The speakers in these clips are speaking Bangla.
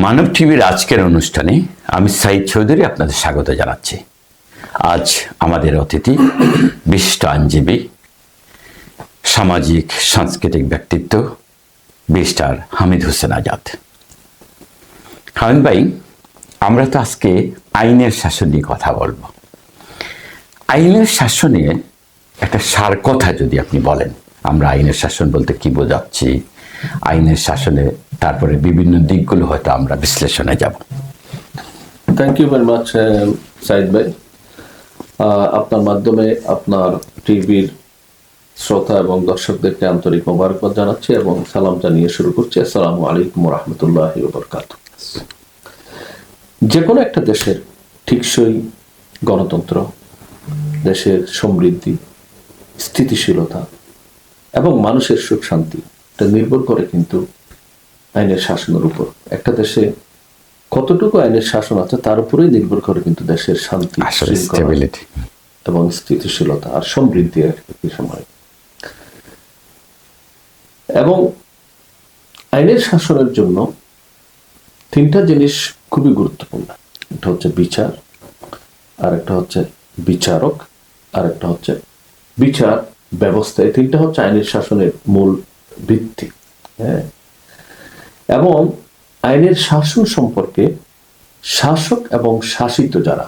মানব টিভির আজকের অনুষ্ঠানে আমি সাইদ চৌধুরী আপনাদের স্বাগত জানাচ্ছি। আজ আমাদের অতিথি বিশিষ্ট আইনজীবী, সামাজিক সাংস্কৃতিক ব্যক্তিত্ব ব্যারিস্টার হামিদ হোসেন আজাদ। হামিদ ভাই, আমরা তো আজকে আইনের শাসন নিয়ে কথা বলবো। আইনের শাসনে একটা সার কথা যদি আপনি বলেন, আমরা আইনের শাসন বলতে কি বোঝাচ্ছি, আইনের শাসনে তারপরে বিভিন্ন দিকগুলো হয়তো আমরা বিশ্লেষণে যাব। Thank you very much Saeed ভাই। আপনার মাধ্যমে আপনার টিভির শ্রোতা এবং দর্শকদেরকে আন্তরিক মোবারকবাদ জানাচ্ছি এবং সালাম জানিয়ে শুরু করছি। আসসালামু আলাইকুম ওয়া রাহমাতুল্লাহি ওয়া বারাকাতুহু। যে কোনো একটা দেশের টেকসই গণতন্ত্র, দেশের সমৃদ্ধি, স্থিতিশীলতা এবং মানুষের সুখ শান্তি এটা নির্ভর করে কিন্তু আইনের শাসনের উপর। একটা দেশে কতটুকু আইনের শাসন আছে তার উপরেই নির্ভর করে কিন্তু দেশের শান্তি, স্টেবিলিটি এবং স্থিতিশীলতা আর সমৃদ্ধি একই সময়। এবং আইনের শাসনের জন্য তিনটা জিনিস খুবই গুরুত্বপূর্ণ। একটা হচ্ছে বিচার, আর একটা হচ্ছে বিচারক, আর একটা হচ্ছে বিচার ব্যবস্থা। এই তিনটা হচ্ছে আইনের শাসনের মূল ভিত্তি। হ্যাঁ, এবং আইনের শাসন সম্পর্কে শাসক এবং শাসিত যারা,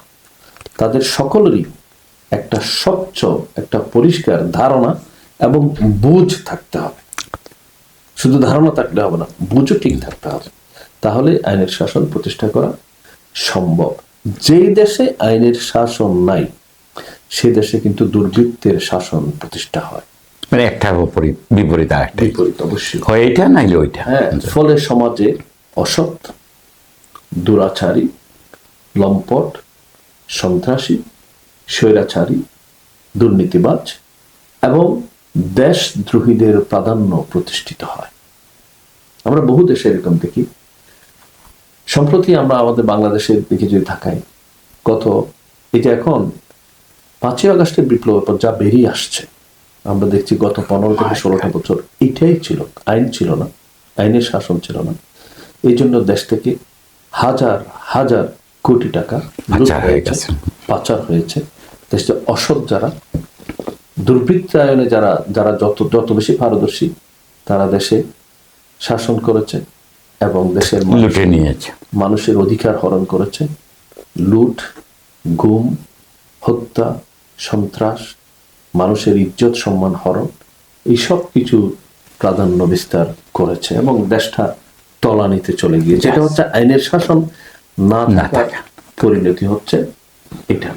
তাদের সকলেরই একটা স্বচ্ছ, একটা পরিষ্কার ধারণা এবং বুঝ থাকতে হবে। শুধু ধারণা থাকলে হবে না, বুঝও ঠিক থাকতে হবে, তাহলে আইনের শাসন প্রতিষ্ঠা করা সম্ভব। যেই দেশে আইনের শাসন নাই সে দেশে কিন্তু দুর্বৃত্তের শাসন প্রতিষ্ঠা হয়। মানে একটা বিপরীত আর একটা বিপরীত অবশ্যই হয়, এটা নাইলে ওইটা। হ্যাঁ, ফলে সমাজে অসৎ, দুরাচারী, লম্পট, সন্ত্রাসী, স্বৈরাচারী, দুর্নীতিবাজ এবং দেশদ্রোহীদের প্রাধান্য প্রতিষ্ঠিত হয়। আমরা বহু দেশে এরকম দেখি। সম্প্রতি আমরা আমাদের বাংলাদেশের দিকে যদি তাকাই, এটা এখন 5ই আগস্টের বিপ্লবের পর যা বেরিয়ে আসছে, আমরা দেখছি গত 15 থেকে 16টা বছর এটাই ছিল, আইন ছিল না, আইনের শাসন ছিল না। এই জন্য দেশ থেকে হাজার হাজার কোটি টাকা পাচার হয়েছে। দেশে অসৎ যারা, দুর্বৃত্তায়নে যারা যারা যত বেশি পারদর্শী, তারা দেশে শাসন করেছে এবং দেশের মানুষের অধিকার হরণ করেছে। লুট, গুম, হত্যা, সন্ত্রাস, মানুষের ইজ্জত সম্মান হরণ, এইসব কিছু প্রাধান্য বিস্তার করেছে এবং দেশটা তলানিতে চলে গিয়েছে। এটা হচ্ছে আইনের শাসন না থাকার পরিণতি হচ্ছে এটা।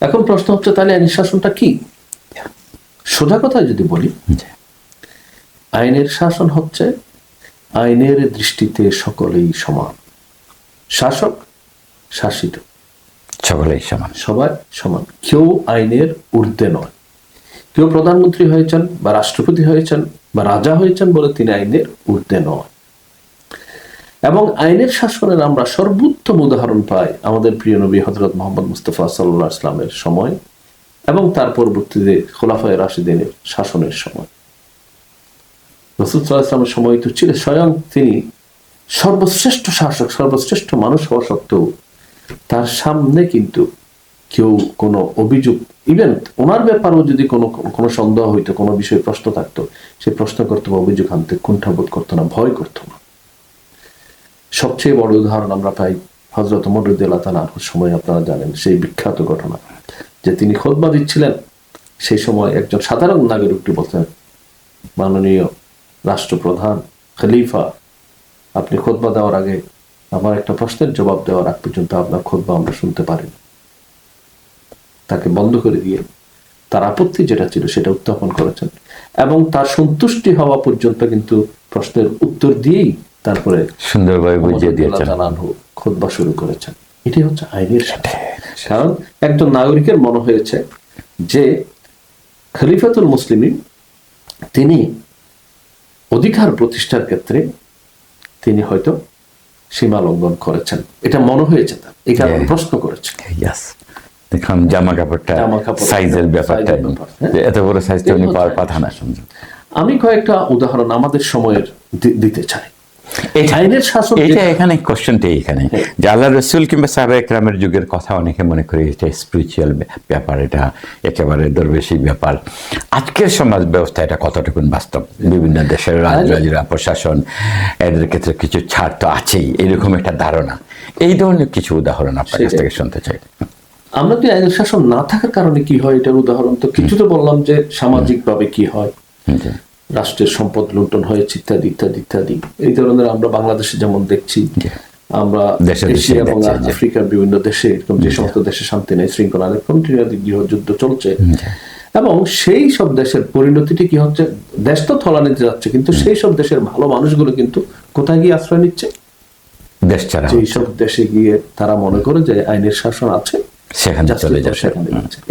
এখন প্রশ্ন হচ্ছে, তাহলে আইনের শাসনটা কি? সোজা কথায় যদি বলি, আইনের শাসন হচ্ছে আইনের দৃষ্টিতে সকলেই সমান। শাসক, শাসিত সকলেই সমান, সবাই সমান। কেউ আইনের ঊর্ধ্বে নয়। কেউ প্রধানমন্ত্রী হয়েছেন বা রাষ্ট্রপতি হয়েছেন বা রাজা হয়েছেন বলে তিনি আইনের ঊর্ধ্বে নয়। এবং আইনের শাসনের আমরা সর্বোত্তম উদাহরণ পাই আমাদের প্রিয় নবী হযরত মুহাম্মদ মুস্তাফা সাল্লাল্লাহু আলাইহি ওয়াসাল্লামের সময় এবং তার পরবর্তীতে খোলাফায়ে রাশিদিনের শাসনের সময়। রাসূল সাল্লাল্লাহু আলাইহি ওয়াসাল্লামের সময় তো ছিল স্বয়ং তিনি সর্বশ্রেষ্ঠ শাসক, সর্বশ্রেষ্ঠ মানুষ হওয়া সত্ত্বেও তার সামনে কিন্তু কেউ কোনো অভিযোগ, ইভেন ওনার ব্যাপারেও যদি কোনো সন্দেহ হইতো, কোনো বিষয়ে প্রশ্ন থাকতো, সে প্রশ্ন করতো বা অভিযোগ আনতে কুণ্ঠাবোধ করতো না, ভয় করতো না। সবচেয়ে বড় উদাহরণ আমরা পাই হযরত ওমর রাদিয়াল্লাহু তাআলা আনহুর সময়। আপনারা জানেন সেই বিখ্যাত ঘটনা যে তিনি খুতবা দিচ্ছিলেন, সেই সময় একজন সাধারণ নাগরিকটি বলতেন, মাননীয় রাষ্ট্রপ্রধান, খলিফা, আপনি খুতবা দেওয়ার আগে আমার একটা প্রশ্নের জবাব দেওয়ার আগ পর্যন্ত আপনার খুতবা আমরা শুনতে পারিনি। তাকে বন্ধ করে দিয়ে তার আপত্তি যেটা ছিল সেটা উত্থাপন করেছেন এবং তার সন্তুষ্টি হওয়া পর্যন্ত কিন্তু প্রশ্নের উত্তর দিয়েই তারপরে সুন্দরভাবে বুঝিয়ে দিয়েছেন, খুতবা শুরু করেছেন। এটি হচ্ছে আইনের শাসন। কারণ একজন নাগরিকের মনে হয়েছে যে খলিফাতুল মুসলিমিন তিনি অধিকার প্রতিষ্ঠার ক্ষেত্রে তিনি হয়তো সীমা লঙ্ঘন করেছেন, এটা মনে হয়েছে তার, এই কারণে প্রশ্ন করেছে। দেখলাম জামা কাপড়টা, সাইজের ব্যাপারটা, এত বড় সাইজটা উনি পাওয়ার কথা না। আমি কয়েকটা উদাহরণ আমাদের সময়ের দিতে চাই। আইনের শাসন এটা এখানে কোশ্চেনটা এখানে যে আল্লাহ রসুল কিংবা সাহাবা একরামের যুগের কথা অনেকে মনে করে এটা স্পিরিচুয়াল ব্যাপার, এটা একেবারে দরবেশী ব্যাপার। আজকের সমাজ ব্যবস্থা এটা কতটুকু বাস্তব? বিভিন্ন দেশের রাজরাজরা প্রশাসন এদের ক্ষেত্রে কিছু ছাড় তো আছেই, এরকম একটা ধারণা। এই ধরনের কিছু উদাহরণ আপনার কাছ থেকে শুনতে চাই। আমরা তো আইনের শাসন না থাকার কারণে কি হয় এটার উদাহরণ তো কিছু তো বললাম, যে সামাজিকভাবে কি হয়, রাষ্ট্রের সম্পদ লুণ্ঠন হয়েছে ইত্যাদি ইত্যাদি ইত্যাদি। এই ধরনের আমরা বাংলাদেশে যেমন দেখছি, আমরা এশিয়া এবং আফ্রিকার বিভিন্ন দেশে এরকম যে সমস্ত দেশে শান্তি নেই, শৃঙ্খলা নেই, কন্টিনিউয়াসলি গৃহযুদ্ধ চলছে, এবং সেই সব দেশের পরিণতিটি কি হচ্ছে, দেশ তো তলানিতে যাচ্ছে, কিন্তু সেই সব দেশের ভালো মানুষগুলো কিন্তু কোথায় গিয়ে আশ্রয় নিচ্ছে? দেশ ছাড়া। এই সব দেশে গিয়ে তারা মনে করে যে আইনের শাসন আছে, সেখানে চলে যাচ্ছে।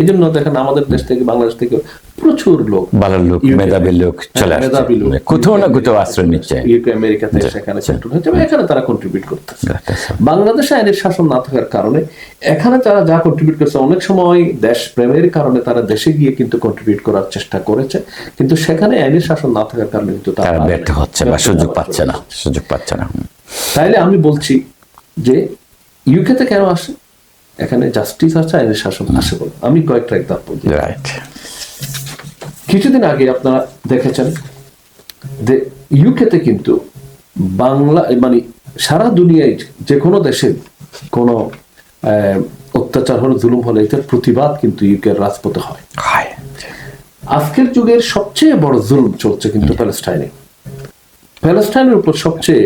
এই জন্য দেখেন আমাদের দেশ থেকে, বাংলাদেশ থেকে প্রচুর লোক, ভালো লোক, মেধাবী লোক চলে আসছে, কোথাও না কোথাও আশ্রয় নিচ্ছে, ইউকে আমেরিকাতে সেখানে সেটেল হচ্ছে, এখানে তারা কন্ট্রিবিউট করতেছে। বাংলাদেশে আইনের শাসন না থাকার কারণে এখানে তারা যা কন্ট্রিবিউট করছে, অনেক সময় দেশ প্রেমের কারণে তারা দেশে গিয়ে কিন্তু কন্ট্রিবিউট করার চেষ্টা করেছে, কিন্তু সেখানে আইনের শাসন না থাকার কারণে কিন্তু তারা ব্যর্থ হচ্ছে বা সুযোগ পাচ্ছে না। তাইলে আমি বলছি যে ইউকেতে কেন আসে? এখানে জাস্টিস আছে, আইনের শাসন আসে বলে। আমি কয়েকটা এক্সাম্পল দিই। কিছুদিন আগে আপনারা দেখেছেন যে ইউকেতে কিন্তু বাংলা মানে সারা দুনিয়ায় যে কোনো দেশে কোনো অত্যাচার হলে, জুলুম হলে, এটার প্রতিবাদ কিন্তু ইউকের রাজপথে হয়। আজকের যুগের সবচেয়ে বড় জুলুম চলছে কিন্তু প্যালেস্টাইনের উপর সবচেয়ে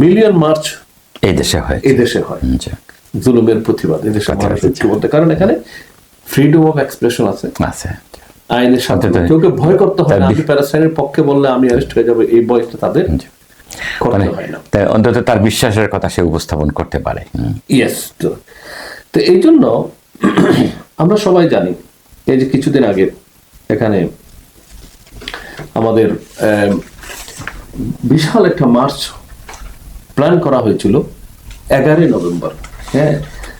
মিলিয়ন মার্চ এই দেশে হয় জুলুমের প্রতিবাদ এদেশে বলতে, কারণ এখানে ফ্রিডম অফ এক্সপ্রেশন আছে, আইনের সাথে কেউকে ভয় করতে হয় না। আমি প্যালেস্টাইনের পক্ষে বললে আমি অ্যারেস্ট হয়ে যাবো, এই ভয়টা তাদের করতে হয় না। অন্তত তার বিশ্বাসের কথা সে উপস্থাপন করতে পারে। ইয়েস, তো এই জন্য আমরা সবাই জানি, এই যে কিছুদিন আগে এখানে আমাদের বিশাল একটা মার্চ প্ল্যান করা হয়েছিল 11 নভেম্বর। হ্যাঁ,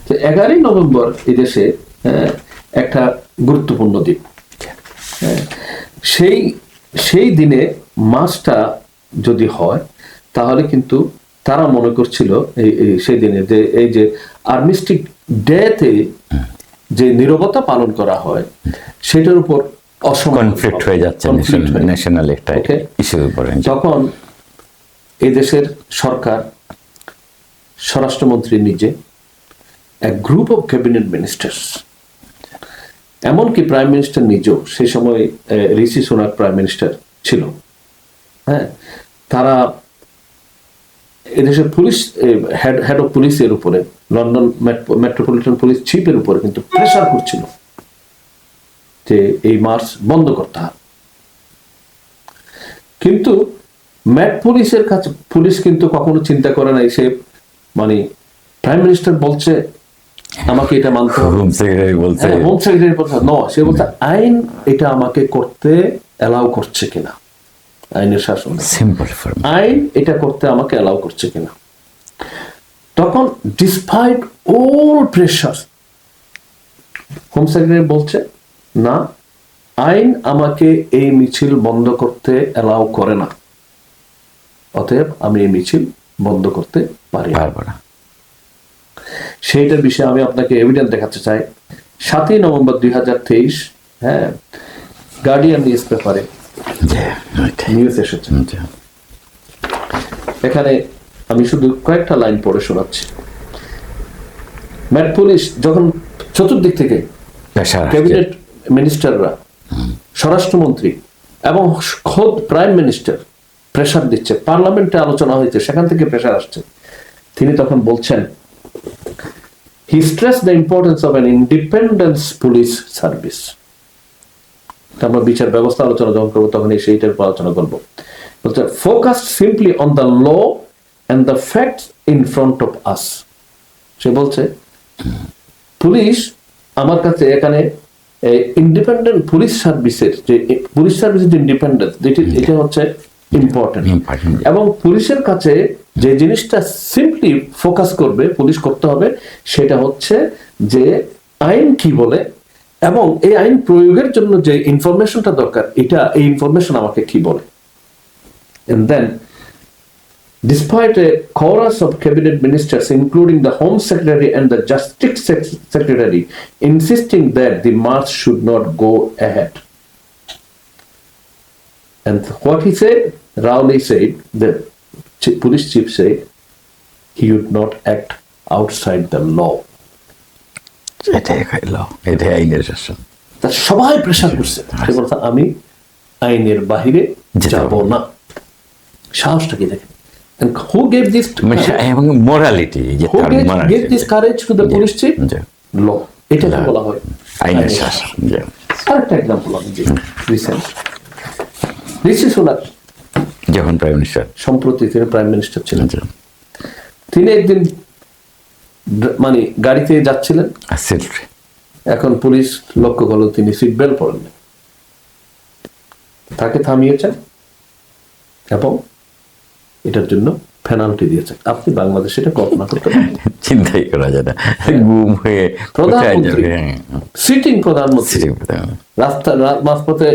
তো 11 নভেম্বর এই দেশে একটা গুরুত্বপূর্ণ দিন। সেই দিনে মার্চটা যদি হয় তাহলে কিন্তু তারা মনে করছিল সেই দিনে যে এই যে আর্মিস্টিক ডেতে যে নীরবতা পালন করা হয় সেটার উপর কনফ্লিক্ট হয়ে যাচ্ছে ন্যাশনাল একটা ইস্যুর উপরে। তখন এই দেশের সরকার, স্বরাষ্ট্রমন্ত্রী নিজে, এক গ্রুপ অফ ক্যাবিনেট মিনিস্টার্স, এমনকি প্রাইম মিনিস্টার নিজেও, সেই সময় ঋষি সুনাক প্রাইম মিনিস্টার ছিল, হ্যাঁ, তারা এদেশের পুলিশ হেড অফ পুলিশের উপরে, লন্ডন মেট্রোপলিটন পুলিশ চিফের উপরে কিন্তু প্রেসার করছিল যে এই মার্চ বন্ধ করতে হবে। কিন্তু ম্যাট পুলিশের কাছে পুলিশ কিন্তু কখনো চিন্তা করে নাই, সে মানে প্রাইম মিনিস্টার বলছে আমাকে এটা মানতে হবে, হোম সেক্রেটারি বলছে সে বলছে আইন এটা আমাকে করতে অ্যালাউ করছে কিনা, আইনের শাসন আইন এটা করতে আমাকে অ্যালাউ করছে কিনা। তখন despite all pressure home secretary বলছে না, আইন আমাকে এই মিছিল বন্ধ করতে অ্যালাউ করে না, অতএব আমি এই মিছিল বন্ধ করতে পারবো না। সেইটার বিষয়ে আমি আপনাকে এভিডেন্স দেখাতে চাই। 7 নভেম্বর 2023, হ্যাঁ, গার্ডিয়ান নিউজ পেপারে নিউজ এসেছে। এখানে আমি শুধু কয়েকটা লাইন পড়ে শোনাচ্ছি। ম্যাট পুলিশ যখন চতুর্দিক থেকে ক্যাবিনেট মিনিস্টাররা, স্বরাষ্ট্রমন্ত্রী এবং খোদ প্রাইম মিনিস্টার প্রেসার দিচ্ছে, পার্লামেন্টে আলোচনা হয়েছে, সেখান থেকে প্রেসার আসছে, তিনি তখন বলছেন, he stressed the importance of an independent police service. আমরা বিচার ব্যবস্থা আলোচনা যখন করবো তখন সেইটার আলোচনা করবো। বলছে focused simply on the law and the facts in front of us. সে বলছে পুলিশ আমার কাছে এখানে ইন্ডিপেন্ডেন্ট পুলিশ সার্ভিসের যে পুলিশ সার্ভিসের ইন্ডিপেন্ডেন্স এটা হচ্ছে ইম্পর্টেন্ট, এবং পুলিশের কাছে যে জিনিসটা সিম্পলি ফোকাস করবে পুলিশ করতে হবে সেটা হচ্ছে যে আইন কি বলে এবং এই আইন প্রয়োগের জন্য যে ইনফরমেশনটা দরকার, এটা এই ইনফরমেশন আমাকে কি বলে। And then despite a chorus of cabinet ministers, including the Home Secretary and the Justice Secretary, insisting that the march should not go ahead. And what he said, Rauli said, the police chief said, he would not act outside the law. এটাই এটাই আইনের শাসন। তা সবাই প্রেশার করছে, সে বলছে আমি আইনের বাহিরে যাব না। সাহসটা কি দেখেন? And who gave this এবং morality, who gave this courage to the police chief? Law. এটাকে বলা হয় আইনের শাসন। আরেকটা এক্সাম্পল আমি দিই, রিসেন্ট ঋষি সুনাক যখন প্রাইম মিনিস্টার, সম্প্রতি তিনি প্রাইম মিনিস্টার ছিলেন, তিনি একদিন মানে গাড়িতে যাচ্ছিলেন, এখন পুলিশ লক্ষ্য করলো তিনি সিট বেল্ট পরেননি, তাকে থামিয়েছেন এবং এটার জন্য পেনাল্টি দিয়েছেন। আপনি বাংলাদেশে এটা কল্পনা করতে পারেন? চিন্তাই করা যায় না, গুম হয়ে প্রধানমন্ত্রী, সিটিং প্রধানমন্ত্রী রাস্তার মাঝপথে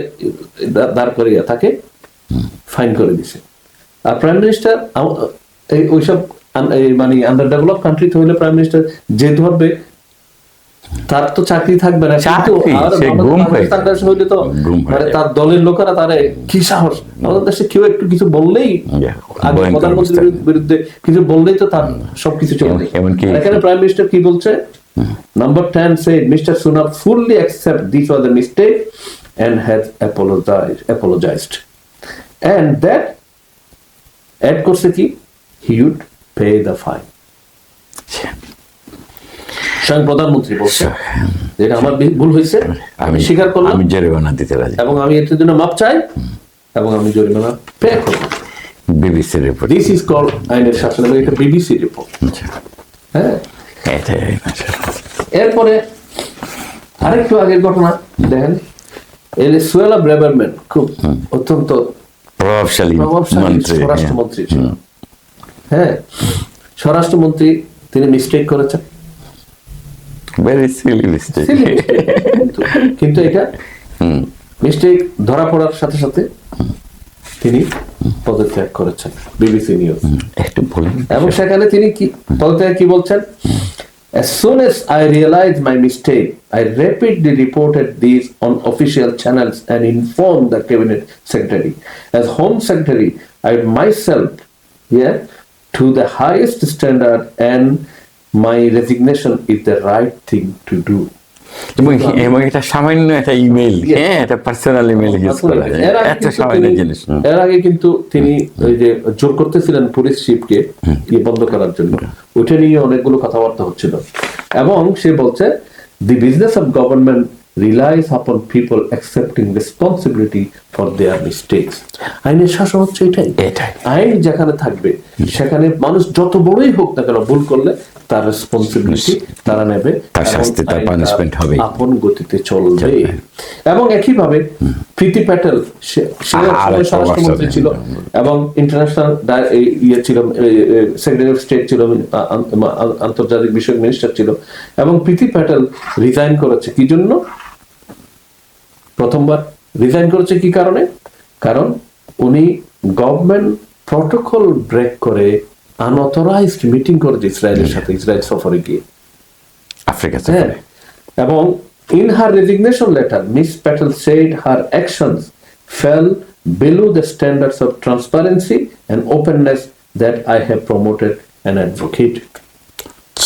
দাঁড় করিয়ে তাকে ফাইন করে দিছে। আর প্রাইম মিনিস্টার ওইসব মানে আন্ডার ডেভেলপ কান্ট্রিতে হইলে প্রাইম মিনিস্টার যে ধরবে তার তো চাকরি থাকবে না, কিন্তু হইলে তো মানে তার দলের লোকেরা তারে কি সাহস, আমাদের দেশে কেউ একটু কিছু বললেই, আগে প্রধানমন্ত্রীর বিরুদ্ধে কিছু বললেই তো তার সবকিছু চলে যায়। এখানে প্রাইম মিনিস্টার কি বলছে? Number 10 said Mr. Sunak fully accept this was a mistake and has apologized. And that add করছে কি? He would pay the fine. স্বয়ং প্রধানমন্ত্রী বলছে যেটা আমার ভুল হয়েছে, আমি স্বীকার করলাম, আমি জরিমানা দিতে রাজি এবং আমি এর জন্য মাপ চাই এবং আমি জরিমানা পে করব। BBC report, this is called আইনের শাসন, এবং এটা বিবিসি রিপোর্ট। হ্যাঁ, এরপরে আরেকটু আগের ঘটনা দেখেন, এলেসুয়েলা ব্রেভারম্যান খুব অত্যন্ত প্রভাবশালী স্বরাষ্ট্রমন্ত্রী ছিল। হ্যাঁ, স্বরাষ্ট্রমন্ত্রী তিনি মিস্টেক করেছেন, কিন্তু এটা মিস্টেক ধরা পড়ার সাথে সাথে তিনি পদত্যাগ করেছেন, বিবিসি নিউজ। এবং সেখানে তিনি কি পদত্যাগ কি বলছেন? As soon as I realized my mistake, I rapidly reported these on official channels and informed the cabinet secretary. As home secretary, I myself, to the highest standard, and my resignation is the right thing to do. এবং এটা সামান্য একটা ইমেল, এটা পার্সোনাল ইমেল ইউজ করা যায়, এত সামান্য জিনিস। এর আগে কিন্তু তিনি ওই যে জোর করতেছিলেন পুলিশ চিফকে বন্ধ করার জন্য, ওইটা নিয়ে অনেকগুলো কথাবার্তা হচ্ছিল। এবং সে বলছে the business of government relies upon people accepting responsibility for their mistakes. আইনের শাসন হচ্ছে এটাই। আইন যেখানে থাকবে সেখানে মানুষ যত বড়ই হোক না কেন, ভুল করলে তার রেসপন্সিবিলিটি তারা নেবে, তার শাস্তি, তার পানিশমেন্ট হবে, আপন গতিতে চলবে। এবং একইভাবে প্রীতি প্যাটেল, সে স্বরাষ্ট্রমন্ত্রী ছিল এবং ইন্টারন্যাশনাল ইয়ে ছিল, সেক্রেটারি অফ স্টেট ছিল, আন্তর্জাতিক বিষয়ক মিনিস্টার ছিল। এবং প্রীতি প্যাটেল রিজাইন করেছে কি জন্য? প্রথমবার রিজাইন করেছে কি কারণে? কারণ উনি গভর্নমেন্ট প্রটোকল ব্রেক করে আনঅথরাইজড মিটিং করেছে ইসরায়েলের সাথে, ইসরায়েল সফরে গিয়ে আফ্রিকা। এবং in her resignation letter, Ms. Patel said her actions fell below the standards of transparency and openness that I have promoted and advocated.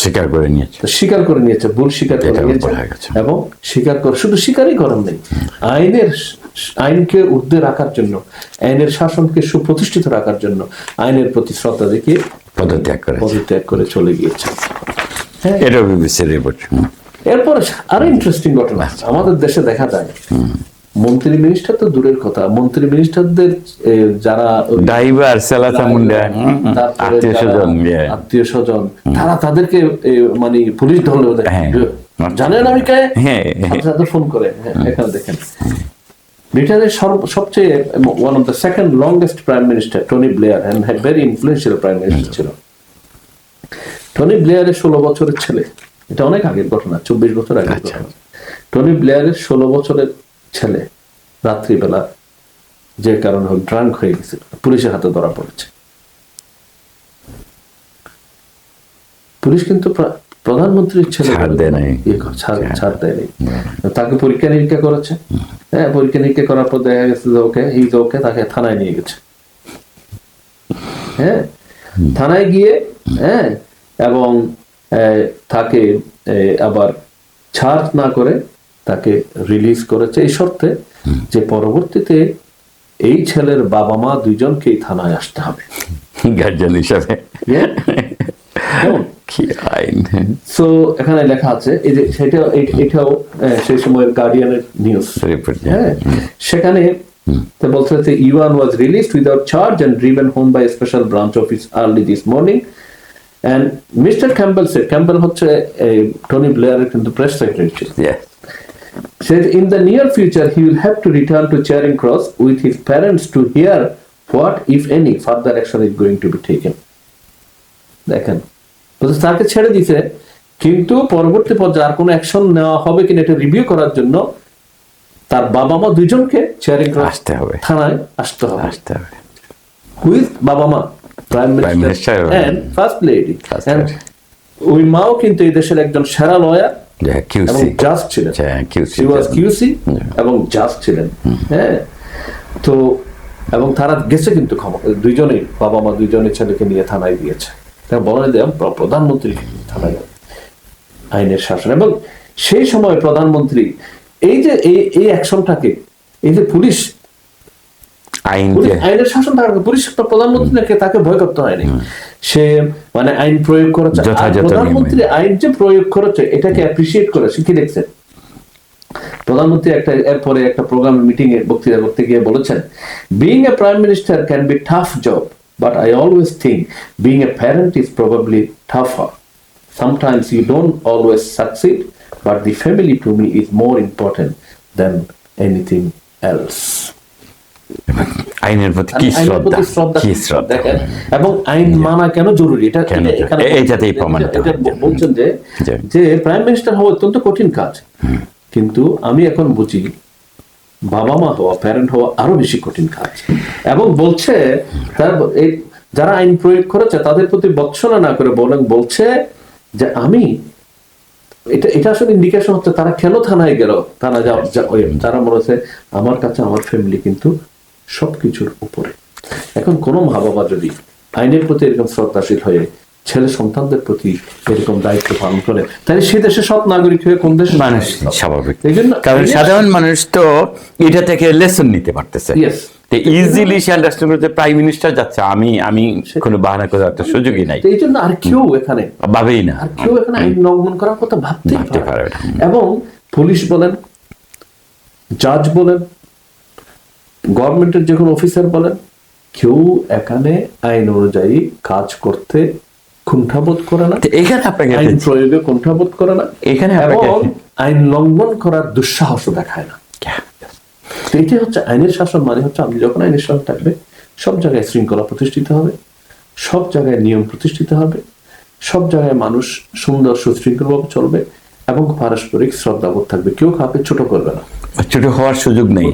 স্বীকার করে নিয়েছে, ভুল স্বীকার করে নিয়েছে। এবং শুধু স্বীকারই করেন নাই, আইনকে ঊর্ধ্বে রাখার জন্য, আইনের শাসনকে সুপ্রতিষ্ঠিত রাখার জন্য আইনের প্রতি শ্রদ্ধা দেখিয়ে পদত্যাগ করে চলে গিয়েছে। এরপর আরো ইন্টারেস্টিং ঘটনা আমাদের দেশে দেখা যায়, মন্ত্রী মিনিস্টার তো দূরের কথা, মন্ত্রী মিনিস্টারদের যারা আত্মীয় স্বজন তারা তাদেরকে মানে পুলিশ ধরলে জানেন আমি কে, ফোন করে। এখানে দেখেন ব্রিটেনের সবচেয়ে one of the second longest prime minister Tony Blair, and very influential prime minister ছিল। টনি ব্লেয়ারের 16 বছরের ছেলে, এটা অনেক আগের ঘটনা, 24 বছর আগের ঘটনা। টনি ব্লেয়ারের 16 বছরের ছেলে রাত্রিবেলা যে কারণে ড্রাঙ্ক হয়ে গেছিল, পুলিশের হাতে ধরা পড়েছে। পুলিশ কিন্তু প্রধানমন্ত্রীর ছেলে ছাড় দেয় নাই। ছাড় দেয়নি, তাকে পরীক্ষা নিরীক্ষা করেছে। হ্যাঁ, পরীক্ষা নিরীক্ষা করার পর দেখা গেছে যে ওকে তাকে থানায় নিয়ে গেছে। হ্যাঁ, থানায় গিয়ে, হ্যাঁ, এবং তাকে আবার ছাড় না করে তাকে রিলিজ করেছে এই শর্তে যে পরবর্তীতে এই ছেলের বাবা মা দুইজনকেই থানায় আসতে হবে গার্জিয়ান হিসাবে। কি আইন! সো এখানে লেখা আছে এই যে এটাও সেই সময়ের গার্ডিয়ানের নিউজ। হ্যাঁ, সেখানে বলছে যে Euan was released without charge and driven home by special branch office early this morning and mister Campbell said, Campbell হচ্ছে টনি ব্লেয়ারের কিন্তু প্রেস সেক্রেটারি ছিল, said in the near future he will have to return to Charing Cross with his parents to hear what if any further action is going to be taken. দেখেন, তাকে ছেড়ে দিছে, কিন্তু পরবর্তী পর্যায়ে আর কোনো অ্যাকশন নেওয়া হবে কিনা এটা রিভিউ করার জন্য তার বাবা মা দুইজনকে চেয়ারিং ক্রস আসতে হবে, থানায় আসতে হবে। হুইজ বাবা মা? Prime minister and first lady. ওই মাও কিন্তু এই দেশের একজন সেরা লয়ার এবং জাজ ছিলেন, এবং জাজ ছিলেন। হ্যাঁ, তো এবং তারা গেছে কিন্তু দুইজনেই, বাবা মা দুইজনের ছেলেকে নিয়ে থানায় দিয়েছে। বলা যায় প্রধানমন্ত্রী থানায় আইনের শাসন, এবং সেই সময় প্রধানমন্ত্রী এই যে এই অ্যাকশনটাকে, এই যে পুলিশ আইনের শাসন থাকার পুলিশ প্রধানমন্ত্রীকে তাকে ভয় করতে হয়নি, সে মানে আইন প্রয়োগ করেছে। প্রধানমন্ত্রী আইন যে প্রয়োগ করেছে এটাকে অ্যাপ্রিসিয়েট করে শিখে দেখছেন। প্রধানমন্ত্রী এরপরে একটা প্রোগ্রাম মিটিং এ বক্তৃতা করতে গিয়ে বলেছেন, being a prime minister can be tough job, but I always think being a parent is probably tougher. Sometimes you don't always succeed, but the family to me is more important than anything else. আইনের প্রতি কি শ্রদ্ধা, কি শ্রদ্ধা, এবং আইন মানা কেন জরুরি এটা এইটাতেই প্রমাণিত বলছেন যে প্রাইম মিনিস্টার হওয়া অত্যন্ত কঠিন কাজ, কিন্তু আমি এখন বুঝি বাবা মা হওয়া, প্যারেন্ট হওয়া আরো বেশি কঠিন কাজ। এবং বলছে যারা আইন প্রয়োগ করেছে তাদের প্রতি বৎসনা না করে বলছে যে আমি এটা আসলে ইন্ডিকেশন হচ্ছে তারা কেন থানায় গেল, তারা মনে হচ্ছে আমার কাছে আমার ফ্যামিলি কিন্তু সবকিছুর উপরে। এখন কোন মা বাবা যদি আইনের প্রতি এরকম শ্রদ্ধাশীল হয়ে ছেলে সন্তানদের প্রতি এরকম দায়িত্ব পালন করে, তাহলে সে দেশে সৎ নাগরিক হয়ে কোন দেশে মানুষ স্বাভাবিক, কারণ সাধারণ মানুষ তো এটা থেকে লেসন নিতে পারতেছে। ইজিলি সে আন্ডারস্ট্যান্ড করতে প্রাইম মিনিস্টার যাচ্ছে, আমি কোনো বাহানা করার একটা সুযোগই নাই। এই জন্য আর কেউ এখানে ভাবেই না, আর কেউ এখানে আইন লঙ্ঘন করার কথা ভাবতে পারে না। এবং পুলিশ বলেন, জাজ বলেন, গভর্নমেন্টের যে কোনো অফিসার বলেন, কেউ এখানে আইন অনুযায়ী কাজ করতে কুণ্ঠাবোধ করে না, এখানে আপনাকে আইন প্রয়োগে কুণ্ঠাবোধ করে না, এখানে এবং আইন লঙ্ঘন করার দুঃসাহস দেখায় না। এটাই হচ্ছে আইনের শাসন। মানে হচ্ছে আপনি যখন আইনের শাসন থাকবে সব জায়গায় শৃঙ্খলা প্রতিষ্ঠিত হবে, সব জায়গায় নিয়ম প্রতিষ্ঠিত হবে, সব জায়গায় মানুষ সুন্দর সুশৃঙ্খলভাবে চলবে এবং পারস্পরিক শ্রদ্ধাবোধ থাকবে, কেউ কাউকে ছোট করবে না, ছোট হওয়ার সুযোগ নেই,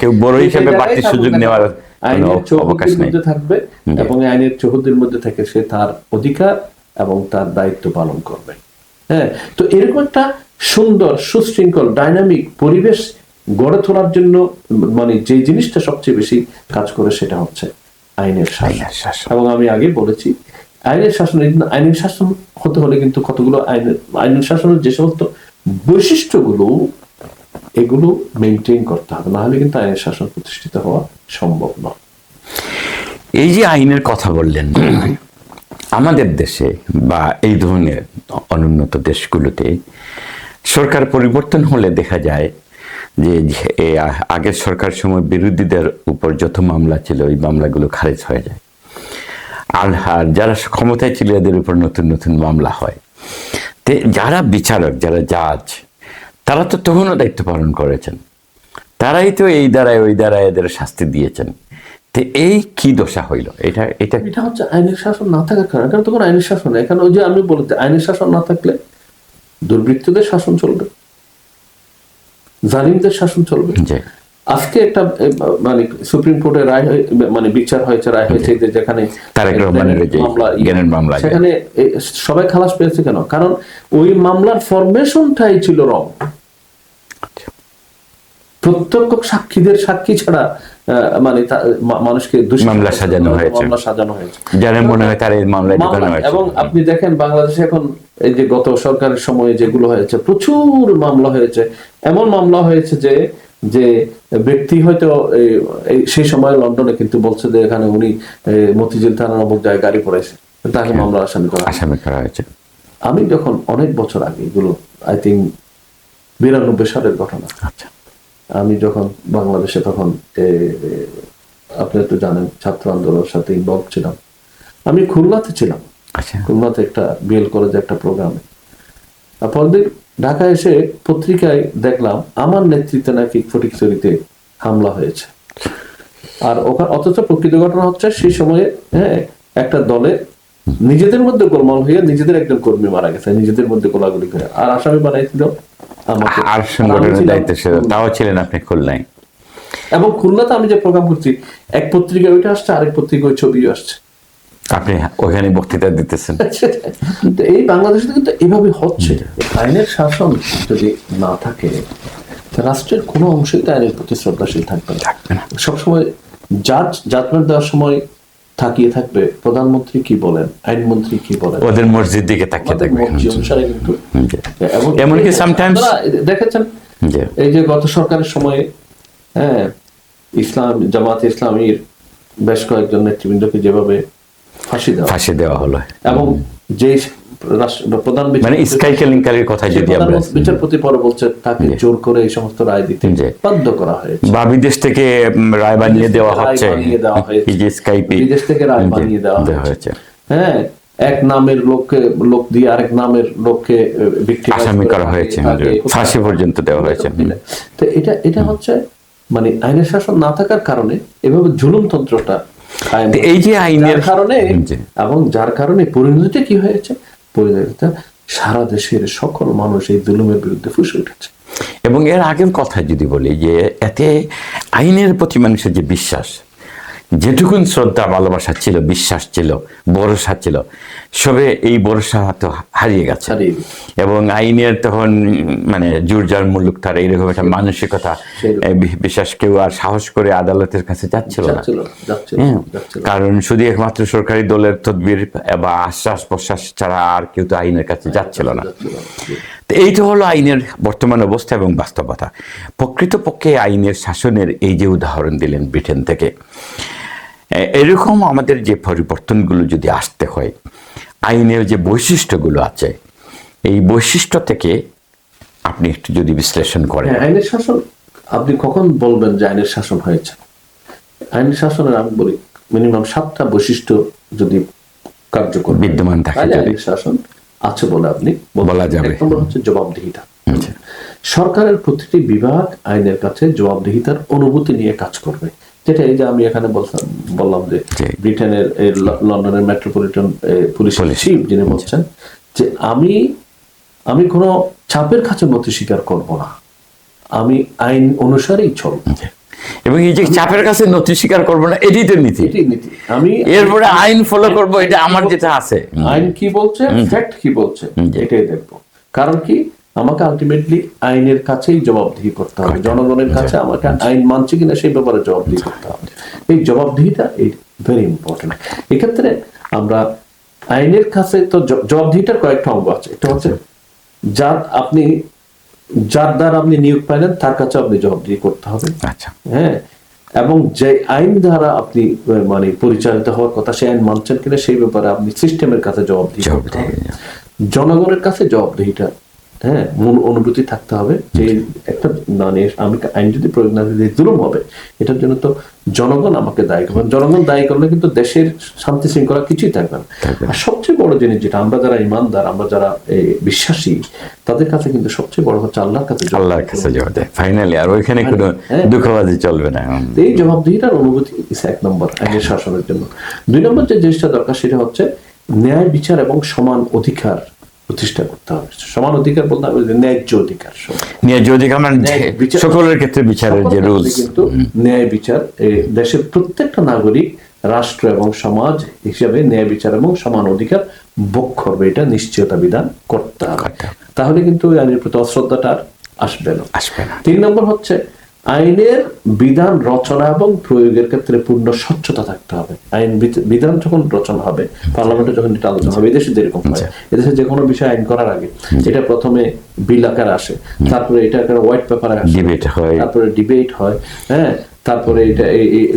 কেউ বড় হিসেবে বাড়তি সুযোগ নেওয়ার আইনের চৌহদ্দির মধ্যে থাকবে, এবং আইনের চৌহদ্দির মধ্যে থেকে সে তার অধিকার এবং তার দায়িত্ব পালন করবে। হ্যাঁ, তো এরকম একটা সুন্দর সুশৃঙ্খল ডাইনামিক পরিবেশ গড়ে তোলার জন্য মানে যে জিনিসটা সবচেয়ে বেশি কাজ করে সেটা হচ্ছে আইনের শাসন। এবং আমি আগে বলেছি আইনের শাসন, আইনের শাসন হতে হলে কিন্তু কতগুলো আইনের শাসনের যে সমস্ত বৈশিষ্ট্যগুলো এগুলো মেনটেন করতে হবে, না হলে কিন্তু আইনের শাসন প্রতিষ্ঠিত হওয়া সম্ভব নয়। এই যে আইনের কথা বললেন, আমাদের দেশে বা এই ধরনের অনুন্নত দেশগুলোতে সরকার পরিবর্তন হলে দেখা যায় যে আগের সরকার সময় বিরোধীদের উপর যত মামলা ছিল ওই মামলাগুলো খারিজ হয়ে যায়, আর যারা ক্ষমতায় ছিল এদের উপর নতুন নতুন মামলা হয়। তে যারা বিচারক, যারা জাজ, তারা তো তখনও দায়িত্ব পালন করেছেন, তারাই তো এই দ্বারায় ওই দ্বারায় এদের শাস্তি দিয়েছেন। তো এই কি দশা হইল? এটা এটা এটা হচ্ছে আইনের শাসন না থাকার কারণ। কারণ তখন আইনের শাসন, এখানে ওই যে আমি বলতে আইনের শাসন না থাকলে দুর্বৃত্তদের শাসন চলবে, জালিমদের শাসন চলবে, আজকে একটা মানে সুপ্রিম কোর্টের রায় মানে বিচার হয়েছে, রায় হয়েছে যে যেখানে তারেক রহমানের যে জ্ঞানের মামলা, সেখানে সবাই খালাস পেয়েছে কেন? কারণ ওই মামলার ফরমেশনটাই ছিল রং। প্রত্যক্ষ সাক্ষীদের সাক্ষী ছাড়া মানে মানুষকে মামলা সাজানো হয়েছে, যারা মনে হয় তার এই মামলায় ঢোকানো হয়েছে। এবং আপনি দেখেন বাংলাদেশে এখন এই যে গত সরকারের সময়ে যেগুলো হয়েছে, প্রচুর মামলা হয়েছে। এমন মামলা হয়েছে যে যে ব্যক্তি হয়তো সেই সময় লন্ডনে কিন্তু বলছে যে এখানে উনি মতিঝিল থানার অমুক জায়গায় গাড়ি পড়াইছে, তাকে মামলা আসামি করা হয়েছে। আমি যখন অনেক বছর আগে, এগুলো আই থিঙ্ক 92 সালের ঘটনা। আচ্ছা, আমি যখন বাংলাদেশে তখন আপনি তো জানেন ছাত্র আন্দোলনের সাথে ইনভলভ ছিলাম। আমি খুলনাতে ছিলাম। আচ্ছা, খুলনাতে একটা বিএল কলেজে একটা প্রোগ্রামে। পরদিন ঢাকায় এসে পত্রিকায় দেখলাম আমার নেতৃত্বে নাকি ফটিকছড়িতে হামলা হয়েছে। আর ওখানে অথচ প্রকৃত ঘটনা হচ্ছে সেই সময়ে একটা দলে নিজেদের মধ্যে গোলমাল হয়ে নিজেদের একজন কর্মী মারা গেছে, নিজেদের মধ্যে গোলাগুলি করে, আর আসামি বানাইছিল আমাকে। আর সংগঠনের দায়িত্ব ছিল, তাও ছিলেন আপনি খুলনায়। এবং খুলনাতে আমি যে প্রোগ্রাম করছি, এক পত্রিকায় ওইটা আসছে, আরেক পত্রিকায় ওই ছবি আসছে, আপনি ওখানে বক্তৃতা দিতেছেন। কিন্তু এই বাংলাদেশে কিন্তু এভাবে হচ্ছে। আইনের শাসন যদি না থাকে, রাষ্ট্রের কোনো অংশই তো আইনের প্রতি শ্রদ্ধাশীল থাকবে না। সবসময় জাজমেন্ট দেওয়ার সময় তাকিয়ে থাকবে প্রধানমন্ত্রী কি বলেন, আইনমন্ত্রী কি বলেন, ওদের মসজিদ দিকে তাকিয়ে থাকবে। অনুসারে কিন্তু এমনকি সামটাইমস দেখেছেন এই যে গত সরকারের সময়ে ইসলাম জামাতে ইসলামীর বেশ কয়েকজন নেতৃবৃন্দকে যেভাবে ফাঁসি দেওয়া হলো, এবং যে প্রধান বিচারপতি পরে বলছে তাকে জোর করে এই সমস্ত রায় দিতে বাধ্য করা হয়েছে, বা বিদেশ থেকে রায় বানিয়ে দেওয়া হচ্ছে, বিদেশ থেকে রায় বানিয়ে দেওয়া হয়েছে। এক নামের লোক দিয়ে আরেক নামের লোককে আসামি করা হয়েছে, ফাঁসি পর্যন্ত দেওয়া হয়েছে। তো এটা হচ্ছে মানে আইনের শাসন না থাকার কারণে এভাবে জুলুমতন্ত্রটা এই যে আইনের কারণে, এবং যার কারণে পরিণতিটা কি হয়েছে, পরিণতিটা সারা দেশের সকল মানুষ এই জুলুমের বিরুদ্ধে ফুঁসে উঠেছে। এবং এর আগের কথা যদি বলি যে এতে আইনের প্রতি মানুষের যে বিশ্বাস, যেটুকুন শ্রদ্ধা ভালোবাসা ছিল, বিশ্বাস ছিল, ভরসা ছিল, সবে এই ভরসা তো হারিয়ে গেছে। এবং আইনের তখন মানে জোরজার মুলুক তার এইরকম একটা মানসিকতা, বিশ্বাস কেউ আর সাহস করে আদালতের কাছে যাচ্ছিল না। কারণ শুধু একমাত্র সরকারি দলের তদবির বা আশ্বাস প্রশ্বাস ছাড়া আর কেউ তো আইনের কাছে যাচ্ছিল না। তো এই তো হলো আইনের বর্তমান অবস্থা এবং বাস্তবতা। প্রকৃতপক্ষে আইনের শাসনের এই যে উদাহরণ দিলেন ব্রিটেন থেকে, এরকম আমাদের যে পরিবর্তনগুলো যদি আসতে হয়, আইনের যে বৈশিষ্ট্যগুলো আছে, এই বৈশিষ্ট্য থেকে আপনি একটু যদি বিশ্লেষণ করেন। আইনের শাসন আপনি কখন বলবেন যে আইনের শাসন হয়েছে? আইনের শাসনের আমি বলি মিনিমাম 7টা বৈশিষ্ট্য যদি কার্যকর বিদ্যমান থাকে, আইনের শাসন আছে বলে আপনি বলা যাবে। এক নম্বর হচ্ছে জবাবদিহিতা। সরকারের প্রতিটি বিভাগ আইনের কাছে জবাবদিহিতার অনুভূতি নিয়ে কাজ করবে। যেটা এই যে আমি এখানে বললাম যে ব্রিটেনের লন্ডনের মেট্রোপলিটন পুলিশ চিফ যিনি বলছেন যে আমি কোনো চাপের কাছে নথি স্বীকার করব না, আমি আইন অনুসারেই চলব। এবং এই যে চাপের কাছে নথি স্বীকার করবো না, এটাই তো নীতি। আমি এরপরে আইন ফলো করব, এটা আমার যেটা আছে, আইন কি বলছে, ফ্যাক্ট কি বলছে, এটাই দেখবো। কারণ কি, আমাকে আলটিমেটলি আইনের কাছেই জবাবদিহি করতে হবে, জনগণের কাছে আমাকে আইন মানছে কিনা সেই ব্যাপারে জবাবদিহি করতে হবে। এই জবাবদিহিটা ভেরি ইম্পর্টেন্ট। এক্ষেত্রে আমরা আইনের কাছে তো জবাবদিহিটার কয়েকটা অঙ্গ আছে। এটা হচ্ছে যার দ্বারা আপনি নিয়োগ পাইলেন তার কাছে আপনি জবাবদিহি করতে হবে। আচ্ছা, এবং যে আইন দ্বারা আপনি মানে পরিচালিত হওয়ার কথা, সেই আইন মানছেন কিনা সেই ব্যাপারে আপনি সিস্টেমের কাছে জবাবদিহি করতে হবে। জনগণের কাছে জবাবদিহিটা মূল অনুভূতি থাকতে হবে যে একটা মানে আমি আইন যদি প্রয়োগ না দিলে জুলুম হবে, এটার জন্য তো জনগণ আমাকে দায়ী করবেন। জনগণ দায়ী করলে কিন্তু দেশের শান্তি শৃঙ্খলা কিছুই থাকবে না। আর সবচেয়ে বড় জিনিস যেটা, আমরা যারা ইমানদার, আমরা যারা বিশ্বাসী, তাদের কাছে কিন্তু সবচেয়ে বড় হচ্ছে আল্লাহর কাছে জবাব দেয় ফাইনালি। আর ওইখানে কোনো দুঃখবাজি চলবে না। এই জবাবদিহিতার অনুভূতি 1 নম্বর আইনের শাসনের জন্য। 2 নম্বর যে জিনিসটা দরকার সেটা হচ্ছে ন্যায় বিচার এবং সমান অধিকার প্রতিষ্ঠা করতে হবে। সমান অধিকার বলতে হবে যে ন্যায্য অধিকার, ন্যায্য অধিকার মানে সকলের ক্ষেত্রে বিচারের যে রুলস, কিন্তু ন্যায় বিচার দেশের প্রত্যেকটা নাগরিক রাষ্ট্র এবং সমাজ হিসাবে ন্যায় বিচার এবং সমান অধিকার ভোগ করবে, এটা নিশ্চয়তা বিধান করতে হবে। তাহলে কিন্তু আইনের প্রতি অশ্রদ্ধাটা আর আসবে না। 3 নম্বর হচ্ছে আইনের বিধান রচনা এবং প্রয়োগের ক্ষেত্রে পূর্ণ স্বচ্ছতা থাকতে হবে। আইন বিধান যখন রচনা হবে, পার্লামেন্টে যখন এটা আলোচনা হবে, এদেশে যেরকম হয়, এদেশে যে কোনো বিষয় আইন করার আগে এটা প্রথমে বিল আকারে আসে, তারপরে এটা একটা হোয়াইট পেপারে আসে, ডিবেট হয়, তারপরে ডিবেট হয়, হ্যাঁ, তারপরে এটা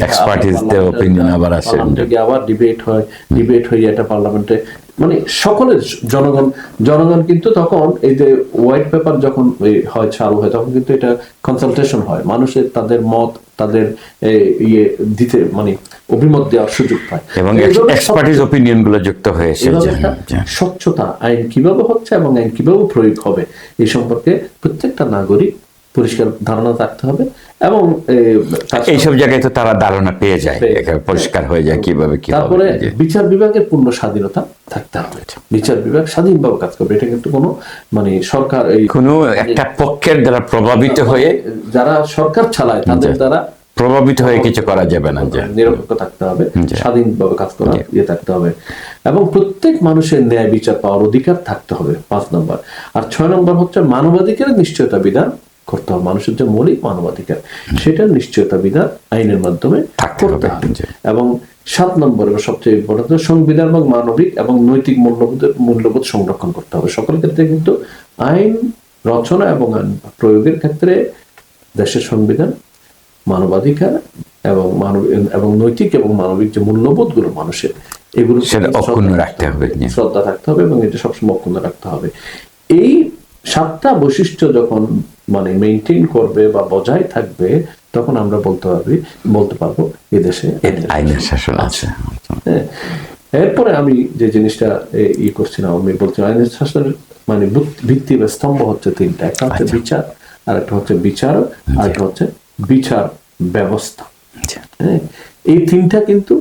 এক্সপার্টিসদের অপিনিয়ন আবার আসে, আবার ডিবেট হয়, ডিবেট হয়ে এটা পার্লামেন্টে, মানে সকলের জনগণ কিন্তু তখন এই যে হোয়াইট পেপার যখন হয় চালু হয়, তখন কিন্তু এটা কনসালটেশন হয়, মানুষের তাদের মত, তাদের ইয়ে দিতে, মানে অভিমত দেওয়ার সুযোগ পায়, এবং এক্সপার্টিস অপিনিয়ন গুলো যুক্ত হয়েছে। স্বচ্ছতা, আইন কিভাবে হচ্ছে এবং আইন কিভাবে প্রয়োগ হবে এই সম্পর্কে প্রত্যেকটা নাগরিক পরিষ্কার ধারণা থাকতে হবে, এবং এইসব জায়গায় তো তারা ধারণা পেয়ে যায়, পরিষ্কার হয়ে যায় কিভাবে কি। তারপরে বিচার বিভাগের পূর্ণ স্বাধীনতা থাকতে হবে, বিচার বিভাগ স্বাধীনভাবে কাজ করবে, এটা কিন্তু কোনো মানে সরকার কোনো একটা পক্ষের দ্বারা প্রভাবিত হয়ে, যারা সরকার চালায় তাদের দ্বারা প্রভাবিত হয়ে কিছু করা যাবে না, নিরপেক্ষ থাকতে হবে, স্বাধীনভাবে কাজ করা থাকতে হবে, এবং প্রত্যেক মানুষের ন্যায় বিচার পাওয়ার অধিকার থাকতে হবে, 5 নম্বর। আর 6 নম্বর হচ্ছে মানবাধিকারের নিশ্চয়তা বিধান করতে হবে, মানুষের যে মৌলিক মানবাধিকার সেটার নিশ্চয়তা বিধান আইনের মাধ্যমে করতে হবে। এবং 7 নম্বর এবং সবচেয়ে ইম্পর্টেন্ট, সংবিধান এবং মানবিক এবং নৈতিক মূল্যবোধ সংরক্ষণ করতে হবে। সকল ক্ষেত্রে কিন্তু আইন রচনা এবং আইন প্রয়োগের ক্ষেত্রে দেশের সংবিধান, মানবাধিকার এবং নৈতিক এবং মানবিক যে মূল্যবোধ গুলো মানুষের, এগুলো অক্ষুণ্ণ রাখতে হবে, শ্রদ্ধা থাকতে হবে, এবং এটা সবসময় অক্ষুণ্ণ রাখতে হবে। এই 7টা বৈশিষ্ট্য যখন মানে মেনটেন করবে বা বজায় থাকবে, তখন আমরা বলতে পারবো এদেশে আইনের শাসন আছে। এরপরে আমি যে জিনিসটা করছিলাম, আমি বলছি আইনের শাসনের মানে ভিত্তি বা স্তম্ভ হচ্ছে 3টা, একটা হচ্ছে বিচার, আর একটা হচ্ছে বিচারক, আর একটা হচ্ছে বিচার ব্যবস্থা। এই 3টা কিন্তু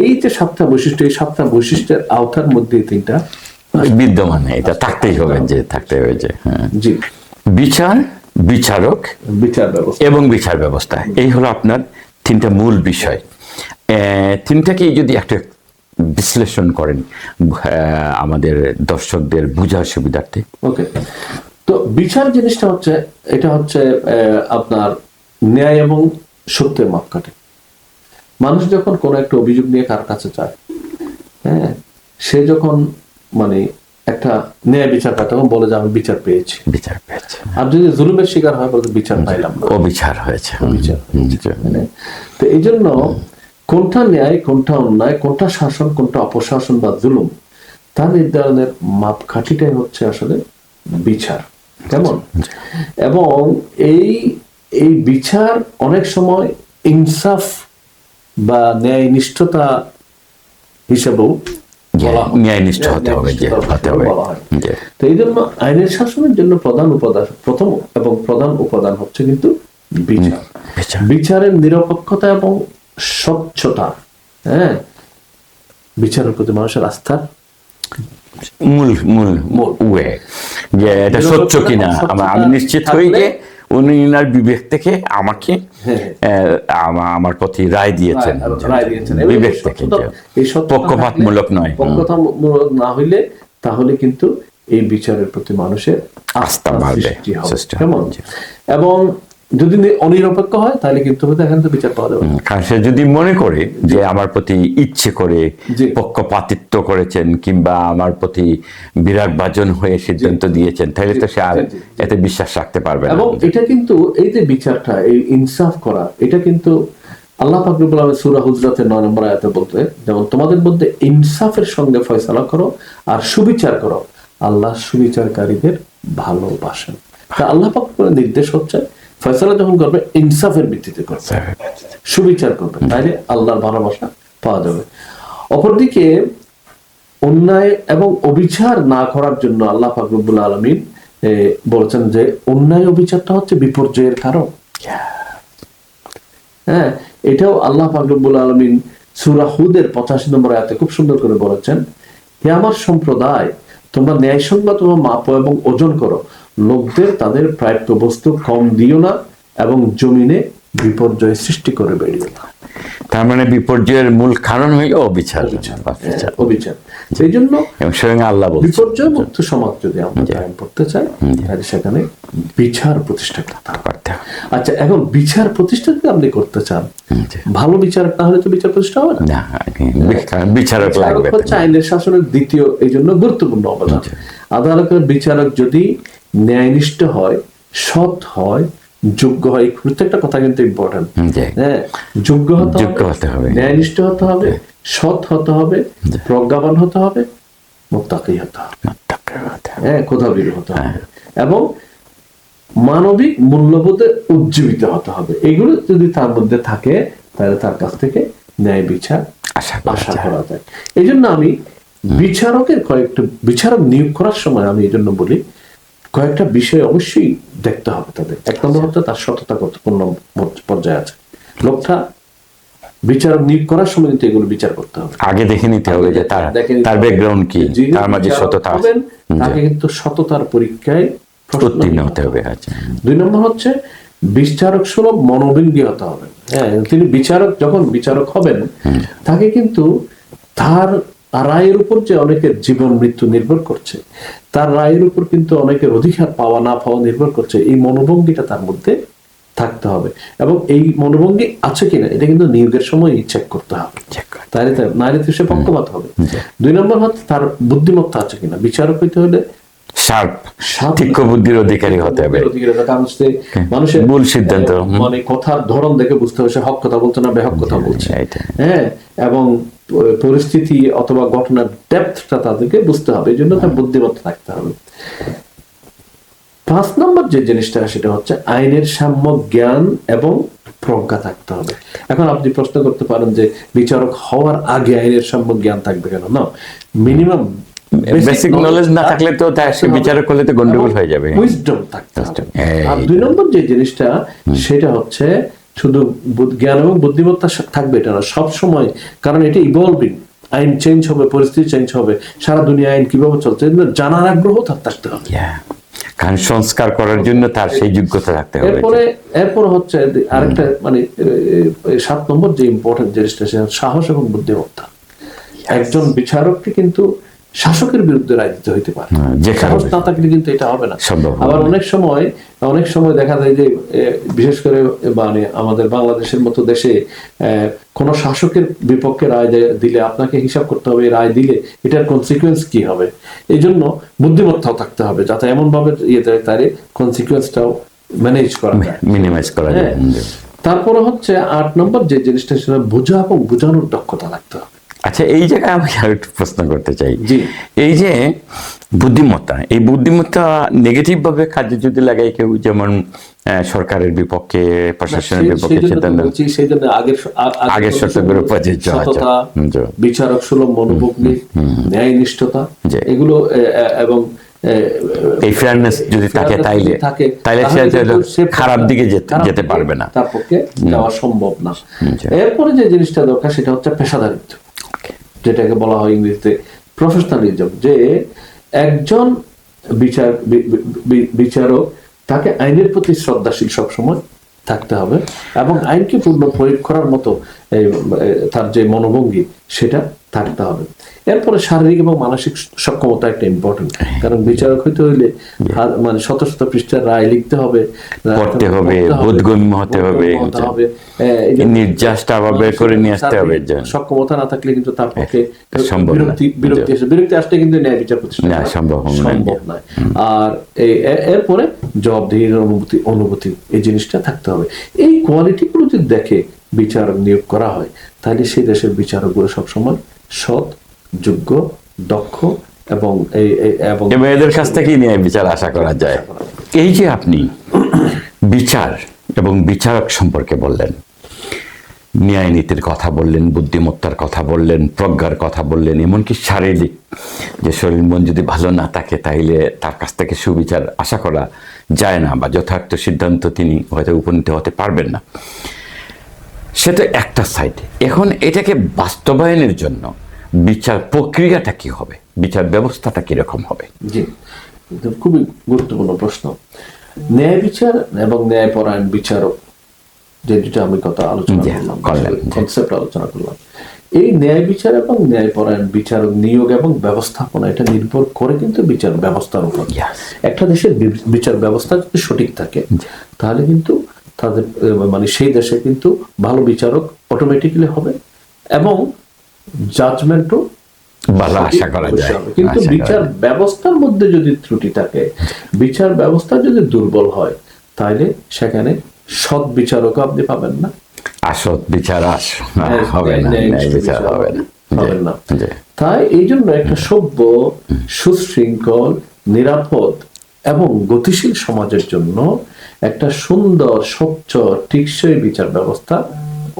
এই যে 7টা বৈশিষ্ট্য, এই 7টা বৈশিষ্ট্যের আওতার মধ্যে 3টা বিদ্যমান, এটা থাকতেই হবে, জি, বিচার, বিচারক, বিচার ব্যবস্থা এবং বিচার ব্যবস্থা, এই হলো আপনার 3টা মূল বিষয়। 3টাকে যদি একটা বিশ্লেষণ করেন আমাদের দর্শকদের বোঝার সুবিধার্থে। ওকে, তো বিচার জিনিসটা হচ্ছে, এটা হচ্ছে আপনার ন্যায় এবং সত্যের মাপকাঠি। মানুষ যখন কোনো একটা অভিযোগ নিয়ে কার কাছে যায়, হ্যাঁ, সে যখন মানে একটা ন্যায় বিচার পায়, তখন বলে যে আমি বিচার পেয়েছি। আর যদি জুলুমের শিকার হয়, বলতে বিচার পাইলাম না, অবিচার হয়েছে। তো এই জন্য কোনটা ন্যায়, কোনটা অন্যায়, কোনটা শাসন, কোনটা অপশাসন বা জুলুম, তা নির্ধারণের মাপকাঠিটাই হচ্ছে আসলে বিচার। কেমন? এবং এই বিচার অনেক সময় ইনসাফ বা ন্যায়নিষ্ঠতা হিসেবেও ন্যায়নিষ্ঠ হতে হবে। তো এই জন্য আইনের শাসনের জন্য প্রধান উপাদান হচ্ছে কিন্তু বিচার। বিচারের নিরপেক্ষতা এবং স্বচ্ছতা, হ্যাঁ, বিচারের প্রতি মানুষের আস্থার মূল ওয়ে, যে এটা সত্য কিনা আমি নিশ্চিত হই যে উনার বিবেক থেকে আমাকে আমার প্রতি রায় দিয়েছেন, বিবেক থেকে, পক্ষপাতমূলক নয়। পক্ষপাতমূলক না হইলে তাহলে কিন্তু এই বিচারের প্রতি মানুষের আস্থা বাড়বে। কেমন? এবং যদি অনিরপেক্ষ হয়, তাহলে কিন্তু এখান থেকে বিচার পাওয়া যাবে। কারণ সে যদি মনে করে যে আমার প্রতি ইচ্ছে করে পক্ষপাতিত্ব করেছেন, কিংবা আমার প্রতি বিরাগ ভাজন হয়ে সিদ্ধান্ত দিয়েছেন, তাহলে তো সে আর এতে বিশ্বাস রাখতে পারবে না। এবং এটা কিন্তু এই যে বিচারটা, এই ইনসাফ করা, এটা কিন্তু আল্লাহ পাক রব্বুল আলামিন সূরা হুজরাতের 9 নম্বর আয়াতে বলতে, যেমন তোমাদের মধ্যে ইনসাফের সঙ্গে ফয়সালা করো আর সুবিচার করো, আল্লাহ সুবিচারকারীদের ভালোবাসেন। তা আল্লাহ পাক নির্দেশ হচ্ছে ফয়সালা যখন করবে ইনসাফের ভিত্তিতে করবে, সুবিচার করবে, তাইলে আল্লাহর ভালোবাসা পাওয়া যাবে। অপরদিকে অন্যায় এবং অবিচার না করার জন্য আল্লাহ পাক রব্বুল আলামিন বলেছেন যে অন্যায় অবিচারটা হচ্ছে বিপর্যয়ের কারণ। হ্যাঁ, এটাও আল্লাহ পাক রব্বুল আলামিন সূরা হুদের 85 নম্বর আয়াতে খুব সুন্দর করে বলেছেন, হে আমার সম্প্রদায়, তোমরা ন্যায়সঙ্গত মাপো এবং ওজন করো, লোকদের তাদের প্রাপ্য বস্তু কম দিও না এবং জমিনে বিপর্যয় সৃষ্টি করে বেরিও না। তার মানে বিপর্যয়ের মূল কারণ হইল অবিচার। অবিচার। সেই জন্য এবং স্বয়ং আল্লাহ বলছেন বিপর্যয় মুক্ত সমাজ যদি আমরা কায়েম করতে চাই, তাহলে সেখানে বিচার প্রতিষ্ঠা করতে হবে। আচ্ছা, এখন বিচার প্রতিষ্ঠা যদি আপনি করতে চান, ভালো বিচারক না হলে তো বিচার প্রতিষ্ঠা হবে না। বিচারক লাগবে। হচ্ছে আইনের শাসনের দ্বিতীয় এই জন্য গুরুত্বপূর্ণ অবদান। আদালতের বিচারক যদি ন্যায়নিষ্ঠ হয়, সৎ হয়, যোগ্য হয়, প্রত্যেকটা কথা কিন্তু ইম্পর্টেন্ট। হ্যাঁ, যোগ্য হতে হবে, ন্যায়নিষ্ঠ হতে হবে, সৎ হতে হবে, প্রজ্ঞাবান হতে হবে, মুত্তাকি হতে হবে, হ্যাঁ, ক্ষুধাভীরু হতে হবে, এবং মানবিক মূল্যবোধে উজ্জীবিত হতে হবে। এগুলো যদি তার মধ্যে থাকে, তাহলে তার কাছ থেকে ন্যায় বিচার আশা করা যায়। এই জন্য আমি বিচারক নিয়োগ করার সময় আমি এই জন্য বলি, কয়েকটা বিষয় অবশ্যই দেখতে হবে তাদের। এক নম্বর হচ্ছে তার সততা কতপূর্ণ পর্যায়ে আছে। লোকটা বিচারক নিয়োগ করার সময় কিন্তু এগুলো বিচার করতে হবে, আগে দেখে নিতে হবে যে তার ব্যাকগ্রাউন্ড কি, তার মাঝে সততা আছে, তাকে কিন্তু সততার পরীক্ষায় উত্তীর্ণ হতে হবে। দুই নম্বর হচ্ছে বিচারক সুলভ মনোবিজ্ঞ হতে হবে। হ্যাঁ, তিনি যখন বিচারক হবেন, তাকে কিন্তু তার রায়ের উপর যে অনেকের জীবন মৃত্যু নির্ভর করছে, তার রায়ের উপর কিন্তু অনেকের অধিকার পাওয়া না পাওয়া নির্ভর করছে, এই মনোভঙ্গিটা তার মধ্যে থাকতে হবে। এবং এই মনোভঙ্গি আছে কিনা এটা কিন্তু নিয়োগের সময় চেক করতে হবে, তাহলে নারী সে পক্ষপাত হবে। দুই নম্বর হচ্ছে তার বুদ্ধিমত্তা আছে কিনা। বিচারক হইতে হলে তীক্ষ্ণ বুদ্ধির অধিকারী হতে হবে। মানুষের ভুল সিদ্ধান্ত মানে কথার ধরন দেখে বুঝতে হবে সে হক কথা বলছে না বেহক কথা বলছে। হ্যাঁ, এবং পরিস্থিতি অথবা ঘটনার ডেপথটা তাদেরকে বুঝতে হবে, এই জন্য তার বুদ্ধিমত্তা থাকতে হবে। 5 নম্বর যে জিনিসটা সেটা হচ্ছে আইনের সাম্য জ্ঞান এবং প্রজ্ঞা থাকতে হবে। এখন আপনি প্রশ্ন করতে পারেন যে বিচারক হওয়ার আগে আইনের সাম্য জ্ঞান থাকবে কেন? না, মিনিমাম বেসিক নলেজ না থাকলে তো সে বিচারক করলে তো গন্ডগোল হয়ে যাবে। উইজডম থাকতে হবে। আর 2 নম্বর যে জিনিসটা সেটা হচ্ছে শুধু জ্ঞান এবং বুদ্ধিমত্তা থাকবে এটা না, সব সময়, কারণ এটা ইভলভিং, আইন চেঞ্জ হবে, পরিস্থিতি চেঞ্জ হবে, সারা দুনিয়া আইন কিভাবে চলছে জানার আগ্রহ তার থাকতে হবে, কারণ সংস্কার করার জন্য তার সেই যোগ্যতা থাকতে হবে। এরপর হচ্ছে আরেকটা মানে 7 নম্বর যে ইম্পর্টেন্ট জিনিসটা সেটা সাহস এবং বুদ্ধিমত্তা। একজন বিচারককে কিন্তু শাসকের বিরুদ্ধে রায় দিতে হইতে পারে, সাহস না থাকলে কিন্তু এটা হবে না। আবার অনেক সময় দেখা যায় যে বিশেষ করে মানে আমাদের বাংলাদেশের মতো দেশে কোন শাসকের বিপক্ষে রায় দিলে আপনাকে হিসাব করতে হবে, রায় দিলে এটার কনসিকুয়েন্স কি হবে। এই জন্য বুদ্ধিমত্তাও থাকতে হবে যাতে এমন ভাবে তার কনসিকুয়েন্সটাও ম্যানেজ করা যায়, মিনিমাইজ করা যায়। তারপরে হচ্ছে 8 নম্বর যে জিনিসটা সেটা বোঝা এবং বোঝানোর দক্ষতা থাকতে হবে। আচ্ছা, এই জায়গায় আমি আর একটু প্রশ্ন করতে চাই, এই যে বুদ্ধিমত্তা, এই বুদ্ধিমত্তা নেগেটিভ ভাবে কাজে যদি লাগাই কেউ, যেমন সরকারের বিপক্ষে, প্রশাসনের বিপক্ষে সিদ্ধান্ত, সেই জন্য আগের শর্তগুলো প্রযোজ্য আছে, বিচারক সুলভ মনোভঙ্গি, ন্যায়নিষ্ঠতা, এগুলো এবং এই ফেয়ারনেস যদি থাকে তাইলে সে খারাপ দিকে যেতে পারবে না, তার পক্ষে যাওয়া সম্ভব না। এরপরে যে জিনিসটা দরকার সেটা হচ্ছে পেশাদারিত্ব, যেটাকে বলা হয় ইংরেজিতে প্রফেশনালিজম, যে একজন বিচারক তাকে আইনের প্রতি শ্রদ্ধাশীল সবসময় থাকতে হবে এবং আইনকে পূর্ণ প্রয়োগ করার মতো তার যে মনোভঙ্গি সেটা থাকতে হবে। এরপরে শারীরিক এবং মানসিক সক্ষমতা একটা ইম্পর্টেন্ট, কারণ বিচারক হইতে হইলে মানে শত শত পৃষ্ঠার রায় লিখতে হবে, পড়তে হবে, বোধগম্য হতে হবে, নির্যাসটা আবার বের করে নিয়ে আসতে হবে। সক্ষমতা না থাকলে কিন্তু তার পক্ষে বিরক্তি আসলে কিন্তু ন্যায় বিচার প্রতিষ্ঠা সম্ভব নয়। আর এরপরে জবাবদিহির অনুভূতি এই জিনিসটা থাকতে হবে। এই কোয়ালিটিগুলো যদি দেখে বিচারক নিয়োগ করা হয়, তাহলে সেই দেশের বিচারকগুলো সবসময় সৎ, যোগ্য, দক্ষ এবং এদের কাছ থেকেই ন্যায় বিচার আশা করা যায়। এই যে আপনি বিচার এবং বিচারক সম্পর্কে বললেন, ন্যায় নীতির কথা বললেন, বুদ্ধিমত্তার কথা বললেন, প্রজ্ঞার কথা বললেন, এমনকি শারীরিক, যে শরীর মন যদি ভালো না থাকে তাইলে তার কাছ থেকে সুবিচার আশা করা যায় না বা যথার্থ সিদ্ধান্ত তিনি হয়তো উপনীত হতে পারবেন না। সেটা একটা সাইড। এখন এটাকে বাস্তবায়নের জন্য বিচার প্রক্রিয়াটা কি হবে, বিচার ব্যবস্থাটা কিরকম হবে? জি, এটা খুবই গুরুত্বপূর্ণ প্রশ্ন। ন্যায় বিচার এবং ন্যায়পরায়ণ বিচারক, যে দুটা আমি কথা আলোচনা করলাম, কনসেপ্ট আলোচনা করলাম, এই ন্যায় বিচার এবং ন্যায়পরায়ণ বিচারক নিয়োগ এবং ব্যবস্থাপনা এটা নির্ভর করে কিন্তু বিচার ব্যবস্থার উপর। একটা দেশের বিচার ব্যবস্থা যদি সঠিক থাকে তাহলে কিন্তু তাদের মানে সেই দেশে কিন্তু ভালো বিচারক অটোমেটিক্যালি হবে এবং জাজমেন্টও ভালো আশা করা যায়। কিন্তু বিচার ব্যবস্থার মধ্যে যদি ত্রুটি থাকে, বিচার ব্যবস্থা যদি দুর্বল হয়, তাহলে সেখানে সৎ বিচারক আপনি পাবেন না, আসৎ বিচার হবে না, বিচার হবে না। তাই এই জন্য একটা সভ্য, সুশৃঙ্খল, নিরাপদ এবং গতিশীল সমাজের জন্য একটা সুন্দর, স্বচ্ছ, টেকসই বিচার ব্যবস্থা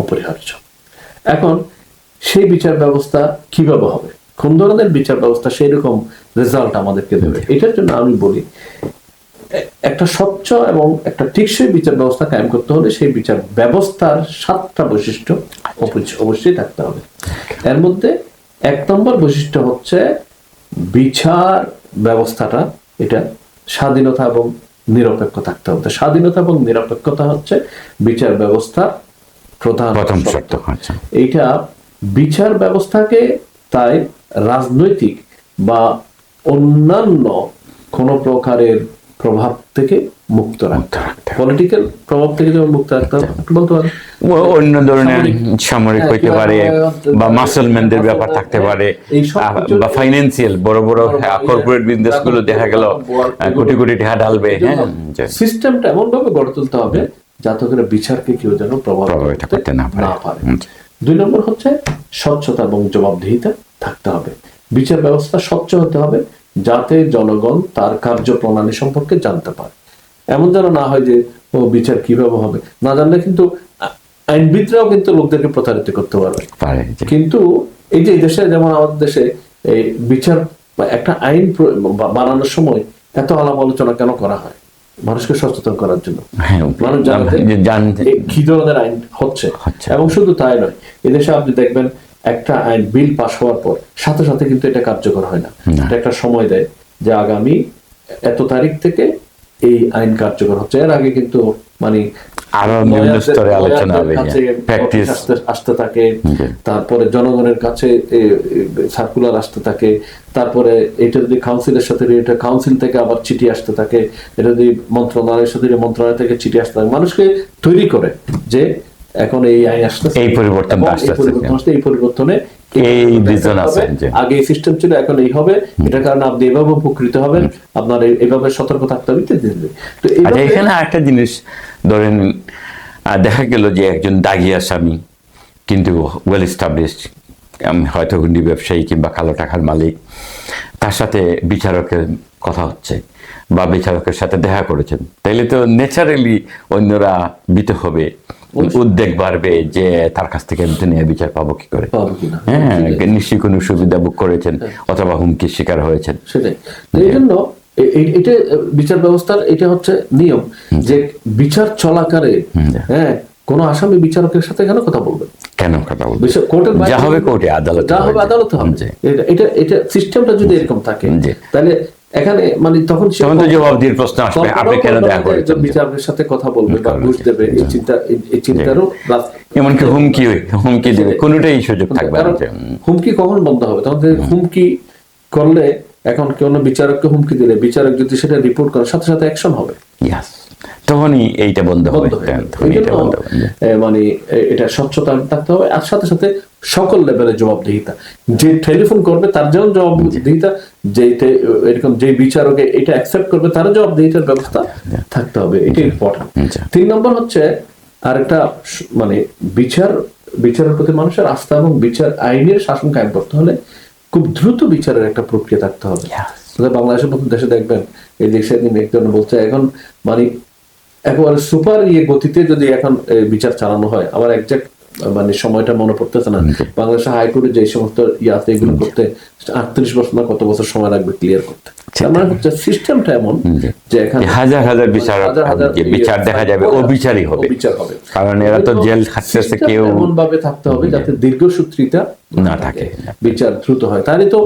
অপরিহার্য। এখন সেই বিচার ব্যবস্থা কিভাবে হবে, কোন ধরনের বিচার ব্যবস্থা সেই রকম রেজাল্ট আমাদেরকে দেবে, এটার জন্য আমি বলি একটা স্বচ্ছ এবং একটা টেকসই বিচার ব্যবস্থা কায়েম করতে হলে সেই বিচার ব্যবস্থার 7টা বৈশিষ্ট্য অবশ্যই থাকতে হবে। এর মধ্যে 1 নম্বর বৈশিষ্ট্য হচ্ছে বিচার ব্যবস্থাটা এটা স্বাধীনতা এবং নিরপেক্ষ থাকতে হবে। স্বাধীনতা এবং নিরপেক্ষতা হচ্ছে বিচার ব্যবস্থার প্রধান শর্ত। এইটা বিচার ব্যবস্থাকে তাই রাজনৈতিক বা অন্যান্য কোন প্রকারের প্রভাব থেকে মুক্ত রাখতে হবে। পলিটিক্যাল প্রভাব থেকে যেমন মুক্ত রাখতে হবে, বলতে পারে অন্য ধরনের সামরিক হইতে পারে বা মাসলম্যানদের ব্যাপার থাকতে পারে বা ফাইন্যান্সিয়াল বড় বড় কর্পোরেট বিজনেস গুলো দেখা গেল কোটি কোটি টাকা ঢালবে। সিস্টেমটা এমন ভাবে গড়ে তুলতে হবে যাতে করে বিচারকে কেউ যেন প্রভাবিত করতে না পারে। 2 নম্বর হচ্ছে স্বচ্ছতা এবং জবাবদিহিতা থাকতে হবে। বিচার ব্যবস্থা স্বচ্ছ হতে হবে যাতে জনগণ তার কার্যপ্রণালী সম্পর্কে জানতে পারে। এমন যেন না হয় যে ও বিচার কিভাবে হবে না জানলে কিন্তু আইনবিদরাও কিন্তু লোকদেরকে প্রতারিত করতে পারবে। কিন্তু এই যে দেশে, যেমন আমাদের দেশে এই বিচার একটা আইন বানানোর সময় এত আলাপ আলোচনা কেন করা হয়? মানুষকে সচেতন করার জন্য, মানুষ জানতে কি ধরনের আইন হচ্ছে। এবং শুধু তাই নয়, এদেশে আপনি দেখবেন একটা আইন বিল পাস হওয়ার পর সাথে সাথে কিন্তু এটা কার্যকর হয় না। এটা একটা সময় দেয় যে আগামী এত তারিখ থেকে এই আইন কার্যকর হচ্ছে। এর আগে কিন্তু মানে আরো নিম্ন স্তরে আলোচনা হবে, প্র্যাকটিস আসতে থাকে, তারপরে জনগণের কাছে সার্কুলার আসতে থাকে, তারপরে এটা যদি কাউন্সিলের সাথে এটা কাউন্সিল থেকে আবার চিঠি আসতে থাকে, এটা যদি মন্ত্রণালয়ের সাথে মন্ত্রণালয় থেকে চিঠি আসতে থাকে, মানুষকে তৈরি করে যে এখন এই আইন আসতে, এই পরিবর্তন আসতে, এই পরিবর্তনে এই রিজন আছে, আগে এই সিস্টেম ছিল এখন এই হবে, এটার কারণে আপনি এভাবে উপকৃত হবেন, আপনার এইভাবে সতর্ক থাকতে হবে। তো এখানে আরেকটা জিনিস ধরেন, দেখা গেল যে একজন দাগি আসামি কিন্তু ওয়েল এস্টাবলিশড, হয়তো হুন্ডি ব্যবসায়ী কিংবা কালো টাকার মালিক, তার সাথে বিচারকের কথা হচ্ছে বা বিচারকের সাথে দেখা করেছেন, তাইলে তো ন্যাচারালি অন্যরা ভীত হবে, উদ্বেগ বাড়বে যে তার কাছ থেকে ন্যায় বিচার পাবো কি করে, হ্যাঁ নিশ্চয়ই কোনো সুবিধা ভোগ করেছেন অথবা হুমকির শিকার হয়েছেন। সেটাই এই জন্য এটা বিচার ব্যবস্থার এটা হচ্ছে নিয়ম যে বিচার চলাকালে কোন আসামি বিচারকের সাথে কেন কথা বলবে, কোর্টের যা হবে কোর্টে, আদালতে হবে। এটা সিস্টেমটা যদি এরকম থাকে তাহলে এখানে মানে তখন জবাবদিহির প্রশ্ন আসবে, আপনি কেন দেখা করেছেন, বিচারকের সাথে কথা বলবে বা ঘুষ দেবে, এই চিন্তারও এমনকি হুমকি দেবে, কোনোটাই সুযোগ থাকবে না। হুমকি কখন বন্ধ হবে? তখন হুমকি করলে, এখন কোন বিচারককে হুমকি দিলে বিচারক যদি সেটা রিপোর্ট করে সাথে সাথে অ্যাকশন হবে, তখনই এইটা বন্ধ হবে। মানে এটা স্বচ্ছতা থাকতে হবে, আর সাথে সাথে সকল লেভেলের জবাবদিহিতা, যে টেলিফোন করবে তার যেমন জবাবদিহিতা, যে এরকম যে বিচারকে এটা অ্যাকসেপ্ট করবে তার জবাবদিহিতার ব্যবস্থা থাকতে হবে। এটা ইম্পর্টেন্ট। 3 নম্বর হচ্ছে আরেকটা মানে বিচারের প্রতি মানুষের আস্থা এবং বিচার আইনের শাসন কায়েম করতে হলে খুব দ্রুত বিচারের একটা প্রক্রিয়া থাকতে হবে। বাংলাদেশের মতো দেশে দেখবেন, এই দেশে একজন বলছে এখন মানে একেবারে সুপার গতিতে যদি এখন বিচার চালানো হয়, আবার একজ্যাক্ট মানে সময়টা মনে পড়তেছে না, বাংলাদেশের হাইকোর্টে যে সমস্ত আছে এগুলো করতে 38 বছর না কত বছর সময় লাগবে ক্লিয়ার করতে। তার মানে হচ্ছে সিস্টেমটা এমন যে এখানে হাজার হাজার বিচার দেখা যাবে, অবিচারই হবে, কারণ এরা তো জেল খাটতেছে, কেউ এমন ভাবে থাকতে হবে যাতে দীর্ঘসূত্রিতা না থাকে, বিচার দ্রুত হয়। তাহলে তো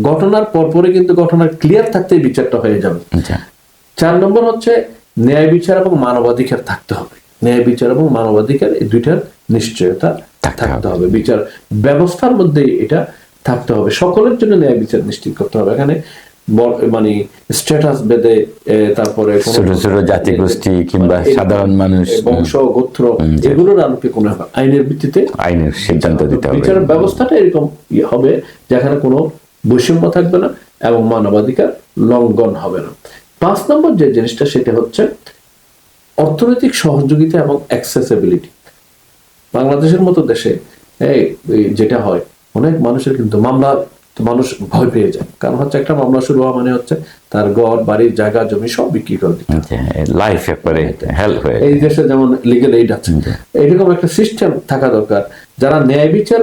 ঘটনার পরপরে কিন্তু ঘটনার ক্লিয়ার থাকতেই বিচারটা হয়ে যাবে। 4 নম্বর হচ্ছে ন্যায় বিচার এবং মানবাধিকার থাকতে হবে। ন্যায় বিচার এবং মানবাধিকার এই দুইটার নিশ্চয়তা থাকতে হবে। বিচার ব্যবস্থার মধ্যে এটা থাকতে হবে, সকলের জন্য ন্যায় বিচার নিশ্চিত করতে হবে। এখানে মানে স্ট্যাটাস বেদে, তারপরে ছোট ছোট জাতি গোষ্ঠী কিংবা সাধারণ মানুষ, বংশ গোত্র, এগুলোর আলোকে কোনো আইনের ভিত্তিতে আইনের সিদ্ধান্ত দিতে হবে। বিচার ব্যবস্থাটা এরকম হবে যেখানে কোনো বৈষম্য থাকবে না এবং মানবাধিকার লঙ্ঘন হবে না। 5 নম্বর যে জিনিসটা সেটা হচ্ছে অর্থনৈতিক সহযোগিতা এবং অ্যাক্সেসিবিলিটি। বাংলাদেশের মতো দেশে যেটা হয়, অনেক মানুষের কিন্তু মামলা, মানুষ ভয় পেয়ে যায়, কারণ হচ্ছে একটা মামলা শুরু হওয়া মানে হচ্ছে তার ঘর বাড়ি জায়গা জমি সব বিক্রি করে দিতে, লাইফ একবারে হেল্প হয়ে। এই দেশে যেমন লিগ্যাল এইড আছে, এইরকম একটা সিস্টেম থাকা দরকার। যারা ন্যায় বিচার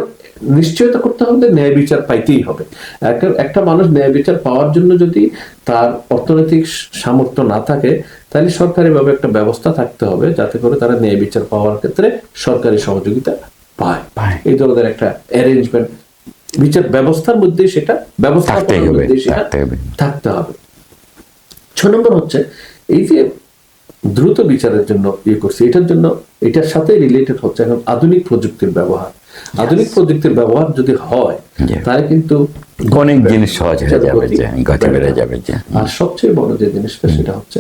নিশ্চয়তা করতে হবে, ন্যায় বিচার পাইতেই হবে। একটা মানুষ ন্যায় বিচার পাওয়ার জন্য যদি তার অর্থনৈতিক সামর্থ্য না থাকে, তাহলে সরকারিভাবে একটা ব্যবস্থা থাকতে হবে যাতে করে তারা ন্যায় বিচার পাওয়ার ক্ষেত্রে সরকারি সহযোগিতা পায়। এই ধরনের একটা অ্যারেঞ্জমেন্ট বিচার ব্যবস্থার মধ্যে সেটা ব্যবস্থাপনার মধ্যে সেটা থাকতে হবে। 6 নম্বর হচ্ছে এই যে দ্রুত বিচারের জন্য করছি, এটার জন্য এটার সাথে রিলেটেড হচ্ছে এখন আধুনিক প্রযুক্তির ব্যবহার। আধুনিক প্রযুক্তির ব্যবহার যদি হয় তাহলে কিন্তু অনেক জিনিস সহজ হয়ে যাবে। আর সবচেয়ে বড় যে জিনিসটা সেটা হচ্ছে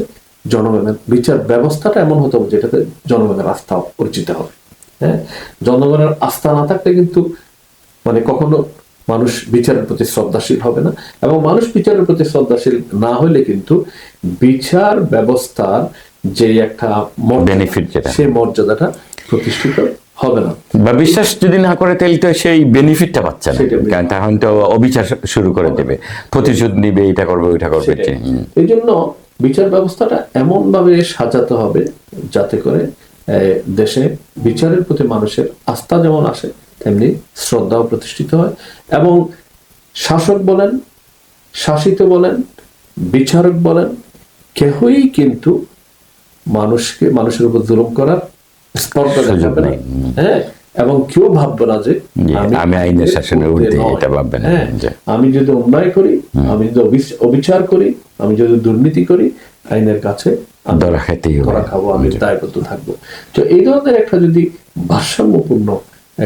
জনগণের বিচার ব্যবস্থাটা এমন হতে হবে যেটাতে জনগণের আস্থা অর্জিত হবে। হ্যাঁ, জনগণের আস্থা না থাকলে কিন্তু মানে কখনো মানুষ বিচারের প্রতি শ্রদ্ধাশীল হবে না, এবং মানুষ বিচারের প্রতি শ্রদ্ধাশীল না হলে কিন্তু বিচার ব্যবস্থার যে একটা বেনিফিট, সেই মর্যাদাটা প্রতিষ্ঠিত হবে না, বা বিশ্বাস যদি না করে তাহলে তো সেই বেনিফিটটা পাচ্ছে না, কারণ তখন তো অবিচার শুরু করে দেবে, প্রতিশোধ নিবে, এটা করবে ওইটা করবে। এই জন্য বিচার ব্যবস্থাটা এমন ভাবে সাজাতে হবে যাতে করে দেশে বিচারের প্রতি মানুষের আস্থা যেমন আসে তেমনি শ্রদ্ধাও প্রতিষ্ঠিত হয়, এবং শাসক বলেন, শাসিত বলেন, বিচারক বলেন, কেহই কিন্তু মানুষের উপর জুলুম করার স্পর্ধা দেখাবে না। হ্যাঁ, এবং কেউ ভাববে না যে আমি আইনের শাসনের ঊর্ধ্বে, এটা ভাববে না। আমি যদি অন্যায় করি, আমি যদি অবিচার করি, আমি যদি দুর্নীতি করি, আইনের কাছে ধরা খাবো, আমি দায়বদ্ধ থাকবো। তো এই ধরনের একটা যদি ভারসাম্যপূর্ণ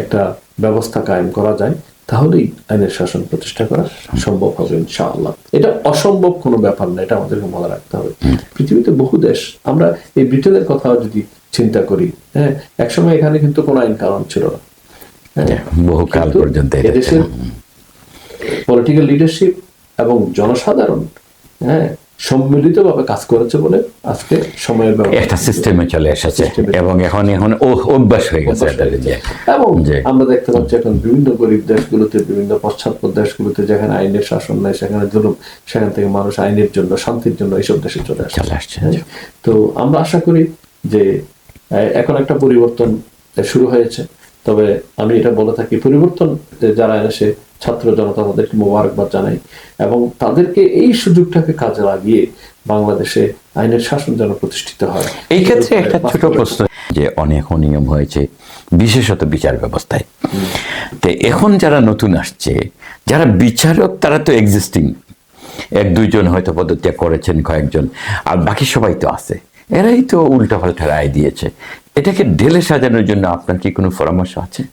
একটা ব্যবস্থা কায়েম করা যায় তাহলেই আইনের শাসন প্রতিষ্ঠা করা সম্ভব হবে ইনশাআল্লাহ। এটা অসম্ভব কোনো ব্যাপার না, এটা আমাদেরকে মনে রাখতে হবে। পৃথিবীতে বহু দেশ, আমরা এই ব্রিটেনের কথা যদি চিন্তা করি, হ্যাঁ, একসময় এখানে কিন্তু কোনো আইন কানুন ছিল না, বহুকাল পর্যন্ত এদেশের পলিটিক্যাল লিডারশিপ এবং জনসাধারণ সম্মিলিতভাবে কাজ করেছে বলে আজকে সময়ের একটা সিস্টেমে চলে এসেছে, এবং এখন অভ্যাস হয়ে গেছে। এবং আমরা দেখতে পাচ্ছি এখন বিভিন্ন গরিব দেশগুলোতে, বিভিন্ন পশ্চাৎপদ দেশগুলোতে যেখানে আইনের শাসন নাই, সেখানে জুলুম, সেখান থেকে মানুষ আইনের জন্য, শান্তির জন্য এইসব দেশে চলে আসছে। তো আমরা আশা করি যে এখন একটা পরিবর্তন শুরু হয়েছে। তবে আমি এটা বলে থাকি, পরিবর্তন যারা এসে ছাত্র জনতা তাদেরকে মোবারকবাদ জানাই, এবং তাদেরকে এই সুযোগটাকে কাজে লাগিয়ে বাংলাদেশে আইনের শাসন যেন প্রতিষ্ঠিত হয়। এই ক্ষেত্রে একটা ছোট প্রশ্ন, যে অনেক অনিয়ম হয়েছে বিশেষত বিচার ব্যবস্থায়, তো এখন যারা নতুন আসছে, যারা বিচারক, তারা তো এক্সিস্টিং 1-2 হয়তো পদত্যাগ করেছেন, কয়েকজন, আর বাকি সবাই তো আছে, এরাই তো উল্টাপাল্টা রায় দিয়েছে। এটাকে ঢেলে সাজানোর জন্য আপনার কি কোনো পরামর্শ আছে?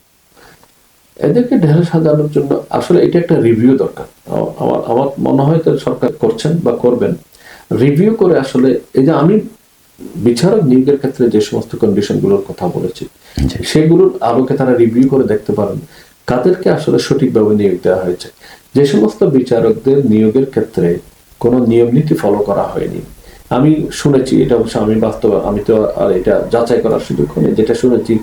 এদেরকে ঢেলে সাজানোর জন্য আসলে এটা একটা রিভিউ দরকার। আমার মনে হয় তো সরকার করছেন বা করবেন, রিভিউ করে আসলে এই যে আমি বিচারক নিয়োগের ক্ষেত্রে যে সমস্ত কন্ডিশনগুলোর কথা বলেছি, সেগুলোর আলোকে তারা রিভিউ করে দেখতে পারেন কাদেরকে আসলে সঠিকভাবে নিয়োগ দেওয়া হয়েছে। যে সমস্ত বিচারকদের নিয়োগের ক্ষেত্রে কোনো নিয়ম নীতি ফলো করা হয়নি, আমি শুনেছি, এটা অবশ্য আমি বাস্তবে আমি তো আর এটা যাচাই করার সুযোগ হয়নি, যেটা শুনেছি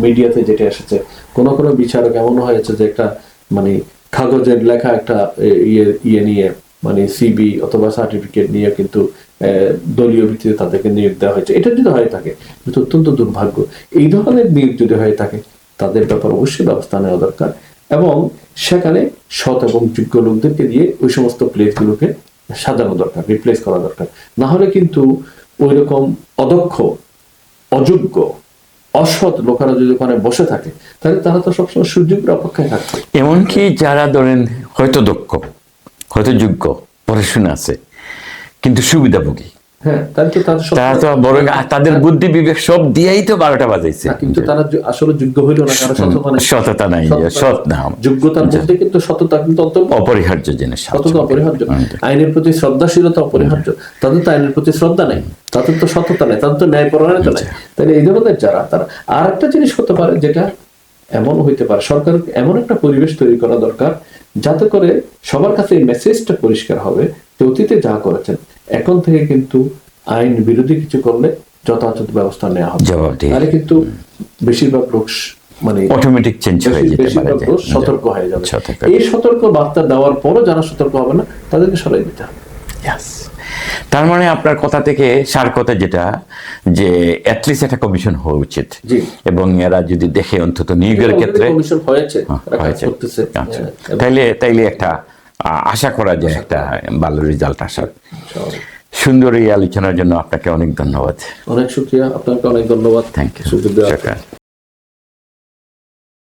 মিডিয়াতে যেটা এসেছে, কোনো বিচারক এমন হয়েছে যে একটা মানে কাগজের লেখা একটা ইয়ে নিয়ে, মানে সিবি অথবা সার্টিফিকেট নিয়ে কিন্তু দলীয় ভিত্তিতে তাদেরকে নিয়োগ দেওয়া হয়েছে। এটা যদি হয়ে থাকে, অত্যন্ত দুর্ভাগ্য। এই ধরনের নিয়োগ যদি হয়ে থাকে তাদের ব্যাপারে অবশ্যই ব্যবস্থা নেওয়া দরকার, এবং সেখানে সৎ এবং যোগ্য লোকদেরকে দিয়ে ওই সমস্ত প্লেসগুলোকে সাজানো দরকার, রিপ্লেস করা দরকার। না হলে কিন্তু ওই রকম অদক্ষ, অযোগ্য, অসৎ লোকেরা যদি ওখানে বসে থাকে, তাহলে তারা তো সবসময় সুযোগের অপেক্ষায় থাকবে। এমনকি যারা ধরেন হয়তো দক্ষ, হয়তো যোগ্য, পড়াশোনা আছে, কিন্তু সুবিধাভোগী, হ্যাঁ, তাহলে তো তাদের তারা তো বড় তাদের বুদ্ধি বিবেক সব দিয়েই তো 12টা বাজাইছে, কিন্তু তারা আসলে যোগ্য হইল না, কারণ সততা নাই। সততা নাই, সৎ না। যোগ্যতার মধ্যে কিন্তু সততা কিন্তু অন্তর্ভুক্ত, অপরিহার্য জিনিস, সততা অপরিহার্য, আইনের প্রতি শ্রদ্ধাশীলতা অপরিহার্য। তাদের তো আইনের প্রতি শ্রদ্ধা নেই, তাদের তো সততা নেই, তাদের তো ন্যায়পরায়ণতা নেই। তাহলে এই ধরনের যারা, তারা আর একটা জিনিস হতে পারে, যেটা এমন হইতে পারে, সরকার এমন একটা পরিবেশ তৈরি করা দরকার যাতে করে সবার কাছে এই মেসেজটা পরিষ্কার হবে যে অতীতে যা করেছেন, এখন থেকে কিন্তু আইন বিরোধী কিছু করলে যথাযথ ব্যবস্থা নেওয়া হবে। তাহলে কিন্তু বেশিরভাগ লোক মানে অটোমেটিক চেঞ্জ হয়ে যেতে পারে, বেশিরভাগ লোক সতর্ক হয়ে যাবে। এই সতর্ক বার্তা দেওয়ার পরও যারা সতর্ক হবে না, তাদেরকে সরাই দিতে হবে। তার মানে আপনার কথা থেকে সার কথা যেটা, যে অ্যাটলিস্ট একটা কমিশন হওয়া উচিত, এবং এরা যদি দেখে অন্তত নিয়োগের ক্ষেত্রে কমিশন হয়েছে, তাইলে একটা আশা করা যায় একটা ভালো রেজাল্ট আসার। সুন্দর এই আলোচনার জন্য আপনাকে অনেক ধন্যবাদ। অনেক শুকরিয়া, আপনাকে অনেক ধন্যবাদ। Thank you.